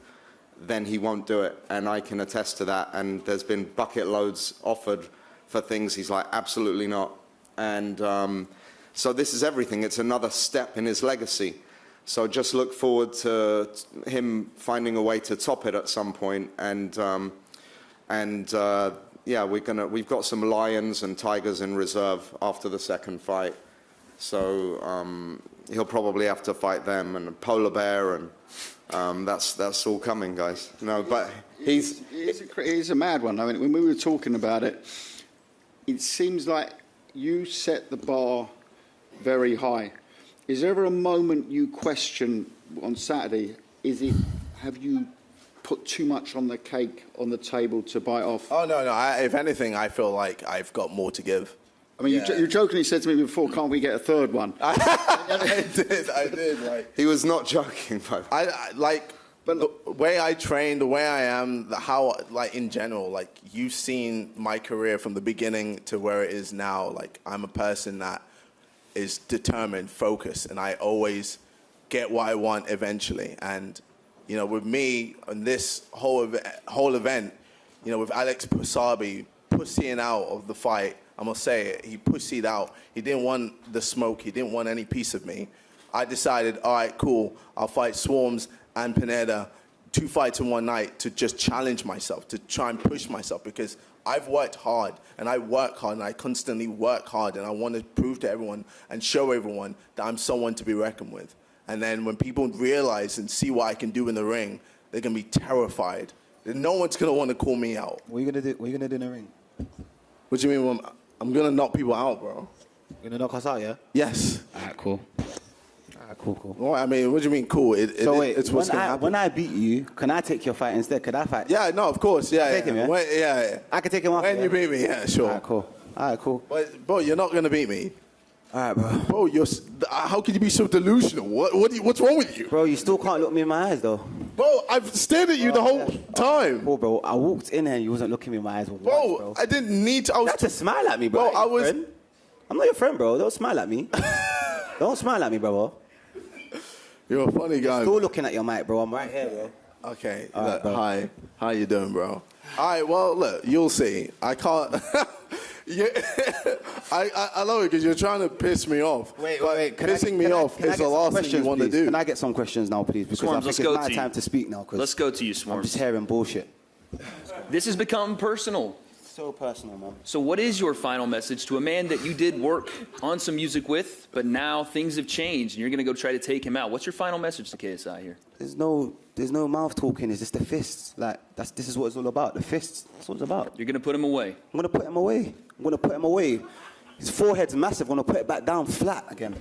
then he won't do it. And I can attest to that. And there's been bucket loads offered for things. He's like, absolutely not. And so this is everything. It's another step in his legacy. So just look forward to him finding a way to top it at some point. And yeah, we've got some lions and tigers in reserve after the second fight. So he'll probably have to fight them, and a polar bear, and that's all coming, guys. No, but he's a mad one. I mean, when we were talking about it, it seems like you set the bar very high. Is there ever a moment you question on Saturday? Have you put too much on the cake on the table to bite off? Oh no! If anything, I feel like I've got more to give. I mean, you jokingly said to me before, "Can't we get a third one?" I did. Like, he was not joking, but but the way I train, the way I am, in general, like, you've seen my career from the beginning to where it is now. Like, I'm a person that is determined, focused, and I always get what I want eventually. And, you know, with me on this whole event, you know, with Alex Pasabi pussying out of the fight, I'm gonna say it, he pussied out. He didn't want the smoke. He didn't want any piece of me. I decided, all right, cool, I'll fight Swarms and Pineda, 2 fights in one night, to just challenge myself, to try and push myself, because I've worked hard, and I work hard, and I constantly work hard, and I want to prove to everyone and show everyone that I'm someone to be reckoned with. And then when people realize and see what I can do in the ring, they're going to be terrified. No one's going to want to call me out. What are you going to do? What are you going to do in the ring? What do you mean? I'm going to knock people out, bro. You're going to knock us out, yeah? Yes. All right, cool. All right, cool. Well, I mean, what do you mean cool? It's what's going to happen. When I beat you, can I take your fight instead? Could I fight? Yeah, no, of course. Yeah, take him, yeah? Yeah. I can take him off. When you beat me, yeah, sure. All right, cool. But, bro, you're not going to beat me. All right, bro. Bro, how can you be so delusional? What's wrong with you? Bro, you still can't look me in my eyes, though. Bro, I've stared at you the whole time. Bro, I walked in and you wasn't looking me in my eyes. Bro, I didn't need to. You had to smile at me, bro. I was... I'm not your friend, bro. Don't smile at me. Don't smile at me, bro. You're a funny guy. Still looking at your mic, bro. I'm right here, bro. Okay. All right, bro. Hi. How you doing, bro? All right. Well, look, you'll see. I can't. Yeah, I love it because you're trying to piss me off. Wait. Pissing me off is the last thing you want to do. Can I get some questions now, please? Because Swarms, I think it's my time to speak now. Let's go to you, Swarms. I'm just hearing bullshit. This has become personal. So personal, man. So what is your final message to a man that you did work on some music with, but now things have changed and you're going to go try to take him out? What's your final message to KSI here? There's no mouth talking. It's just the fists. Like this is what it's all about. The fists. That's what it's about. You're going to put him away. I'm going to put him away. I'm going to put him away. His forehead's massive. I'm going to put it back down flat again.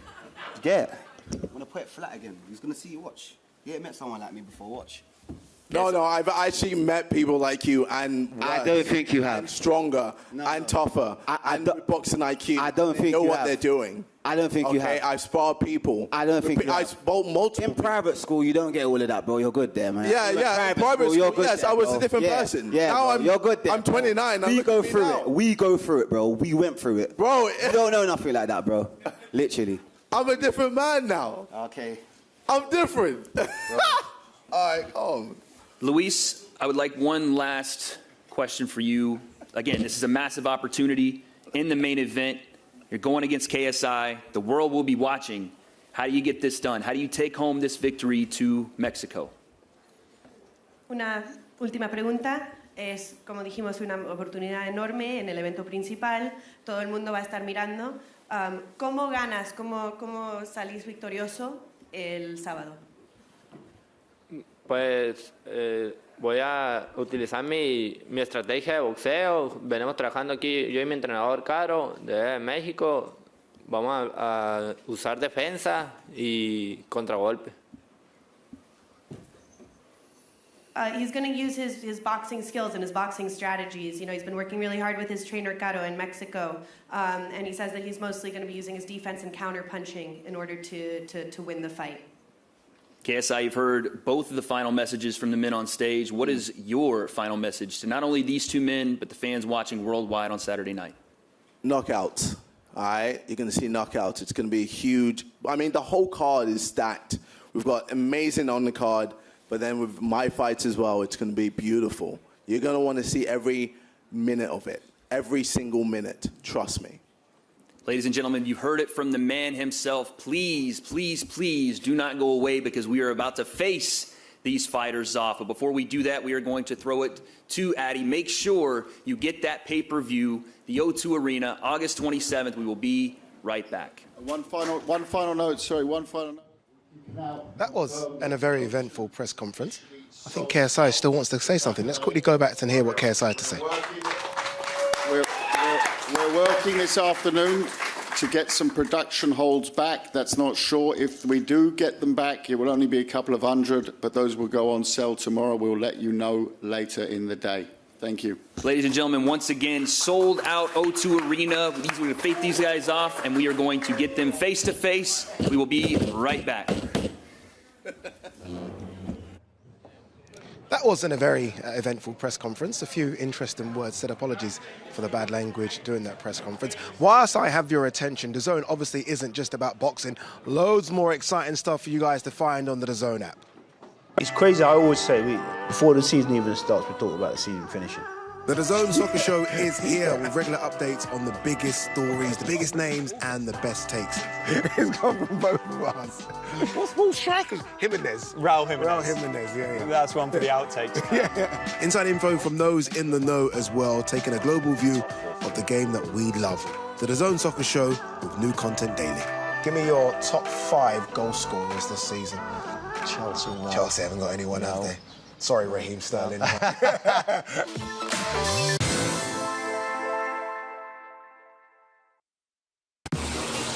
Yeah. I'm going to put it flat again. He's going to see you. Watch. You ain't met someone like me before. Watch. No, I've actually met people like you and worse, I don't think you have. And stronger and tougher and with boxing IQ. I don't think know you what have. they're doing. I don't think you have. Okay, I've sparred people. I don't think you have. I've sparred multiple. In private school, you don't get all of that, bro. You're good there, man. Yeah. In private school, yes, I was a different person. Yeah, now you're good there. I'm 29. We go through it. We go through it, bro. We went through it. Bro. You don't know nothing like that, bro. Literally. I'm a different man now. Okay. I'm different. All right, calm. Luis, I would like one last question for you. Again, this is a massive opportunity in the main event. You're going against KSI. The world will be watching. How do you get this done? How do you take home this victory to Mexico? Una última pregunta. Es, como dijimos, una oportunidad enorme en el evento principal. Todo el mundo va a estar mirando. ¿Cómo ganas? ¿Cómo salís victorioso el sábado? Pues voy a utilizar mi estrategia de boxeo. Venimos trabajando aquí, yo y mi entrenador Caro de México. Vamos a usar defensa y contragolpe. He's going to use his boxing skills and his boxing strategies. You know, he's been working really hard with his trainer Caro in Mexico, and he says that he's mostly going to be using his defense and counter punching in order to win the fight. KSI, you've heard both of the final messages from the men on stage. What is your final message to not only these two men, but the fans watching worldwide on Saturday night? Knockouts. All right, you're going to see knockouts. It's going to be huge. I mean, the whole card is stacked. We've got amazing on the card, but then with my fights as well, it's going to be beautiful. You're going to want to see every minute of it, every single minute. Trust me. Ladies and gentlemen, you heard it from the man himself. Please, please, please do not go away because we are about to face these fighters off. But before we do that, we are going to throw it to Addy. Make sure you get that pay-per-view, the O2 Arena, August 27th. We will be right back. One final note. That was a very eventful press conference. I think KSI still wants to say something. Let's quickly go back and hear what KSI had to say. We're working this afternoon to get some production holds back. That's not sure. If we do get them back, it will only be a couple of hundred, but those will go on sale tomorrow. We'll let you know later in the day. Thank you. Ladies and gentlemen, once again, sold out O2 Arena. We're going to fake these guys off, and we are going to get them face to face. We will be right back. That wasn't a very eventful press conference. A few interesting words said. Apologies for the bad language during that press conference. Whilst I have your attention, DAZN obviously isn't just about boxing. Loads more exciting stuff for you guys to find on the DAZN app. It's crazy. I always say, before the season even starts, we talk about the season finishing. The DAZN Soccer Show is here with regular updates on the biggest stories, the biggest names, and the best takes. It's come from both of us. What's strikers? Jimenez. Raul Jimenez. Raul Jimenez, yeah. That's one for the outtakes. Yeah. Inside info from those in the know as well, taking a global view of the game that we love. The DAZN Soccer Show with new content daily. Give me your top 5 goal scorers this season. Chelsea. No. Chelsea haven't got anyone, have they? Sorry, Raheem Sterling.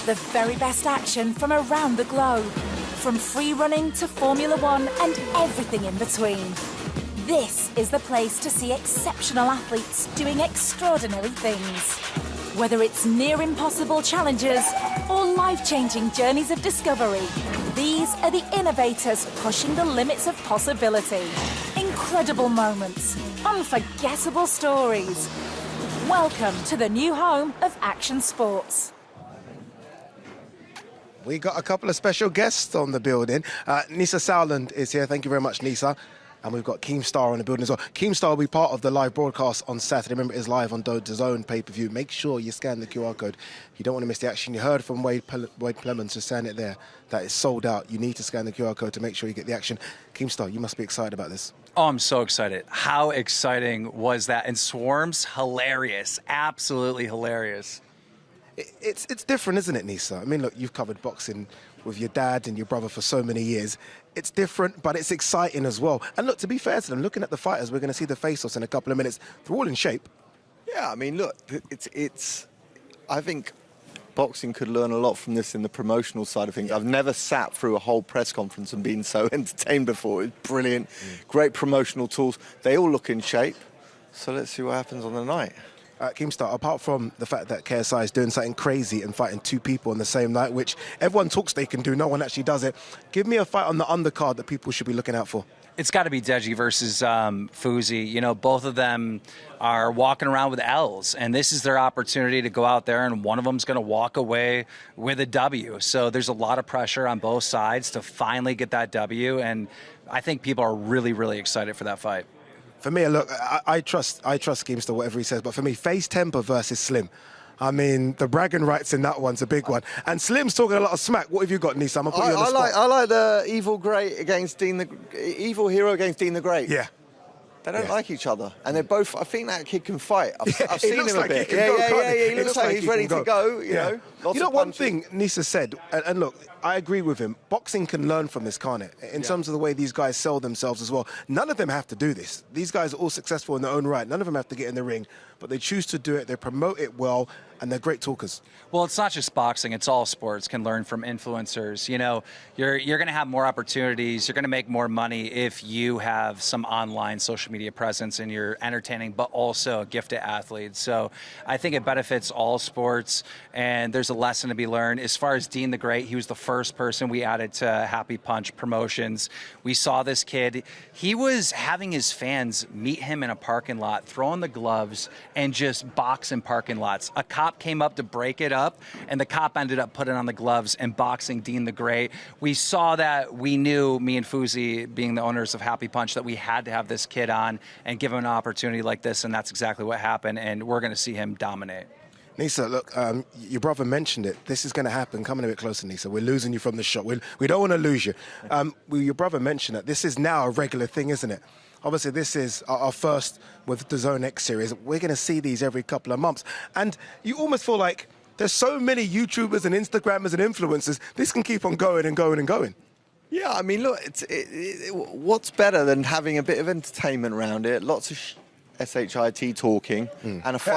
The very best action from around the globe. From free running to Formula One and everything in between. This is the place to see exceptional athletes doing extraordinary things. Whether it's near impossible challenges or life-changing journeys of discovery, these are the innovators pushing the limits of possibility. Incredible moments, unforgettable stories. Welcome to the new home of action sports. We got a couple of special guests on the building. Nisa Sowland is here. Thank you very much, Nisa. And we've got Keemstar on the building as well. Keemstar will be part of the live broadcast on Saturday. Remember, it is live on Dazn pay-per-view. Make sure you scan the QR code. You don't want to miss the action. You heard from Wade Plemons, just saying it there, that it's sold out. You need to scan the QR code to make sure you get the action. Keemstar, you must be excited about this. Oh, I'm so excited. How exciting was that? And Swarms, hilarious. Absolutely hilarious. It's different, isn't it, Nisa? I mean, look, you've covered boxing with your dad and your brother for so many years. It's different, but it's exciting as well. And look, to be fair to them, looking at the fighters, we're going to see the face-offs in a couple of minutes. They're all in shape. Yeah, I mean, look, I think boxing could learn a lot from this in the promotional side of things. I've never sat through a whole press conference and been so entertained before. It's brilliant. Great promotional tools. They all look in shape. So let's see what happens on the night. Keemstar, apart from the fact that KSI is doing something crazy and fighting two people on the same night, which everyone talks they can do, no one actually does it, give me a fight on the undercard that people should be looking out for. It's got to be Deji versus Fousey. You know, both of them are walking around with L's, and this is their opportunity to go out there, and one of them's going to walk away with a W. So there's a lot of pressure on both sides to finally get that W, and I think people are really, really excited for that fight. For me, look, I trust Keemstar, whatever he says, but for me, FAZE Temperrr versus Slim. I mean, the bragging rights in that one's a big one. And Slim's talking a lot of smack. What have you got, Nisa? I'm going to put you on the spot. I like the evil hero against Dean the Great. Yeah. They don't like each other, and they're both. I think that kid can fight. I've seen him a like bit. He looks like he's ready to go. You know. You know one thing Nisa said, and look, I agree with him. Boxing can learn from this, can't it? In terms of the way these guys sell themselves as well. None of them have to do this. These guys are all successful in their own right. None of them have to get in the ring, but they choose to do it. They promote it well, and they're great talkers. Well, it's not just boxing. It's all sports can learn from influencers. You know, you're going to have more opportunities. You're going to make more money if you have some online social media presence and you're entertaining, but also a gifted athlete. So I think it benefits all sports, and there's a lesson to be learned. As far as Dean the Great, he was the first person we added to Happy Punch Promotions. We saw this kid. He was having his fans meet him in a parking lot, throwing the gloves, and just box in parking lots. A cop came up to break it up, and the cop ended up putting on the gloves and boxing Dean the Great. We saw that. We knew, me and Fousey, being the owners of Happy Punch, that we had to have this kid on and give him an opportunity like this, and that's exactly what happened, and we're going to see him dominate. Nisa, look, your brother mentioned it. This is going to happen. Come in a bit closer, Nisa. We're losing you from the shot. We don't want to lose you. Your brother mentioned it. This is now a regular thing, isn't it? Obviously, this is our first with the Zone X series. We're going to see these every couple of months. And you almost feel like there's so many YouTubers and Instagrammers and influencers. This can keep on going and going and going. Yeah, I mean, look, what's better than having a bit of entertainment around it? Lots of SHIT talking and a fight.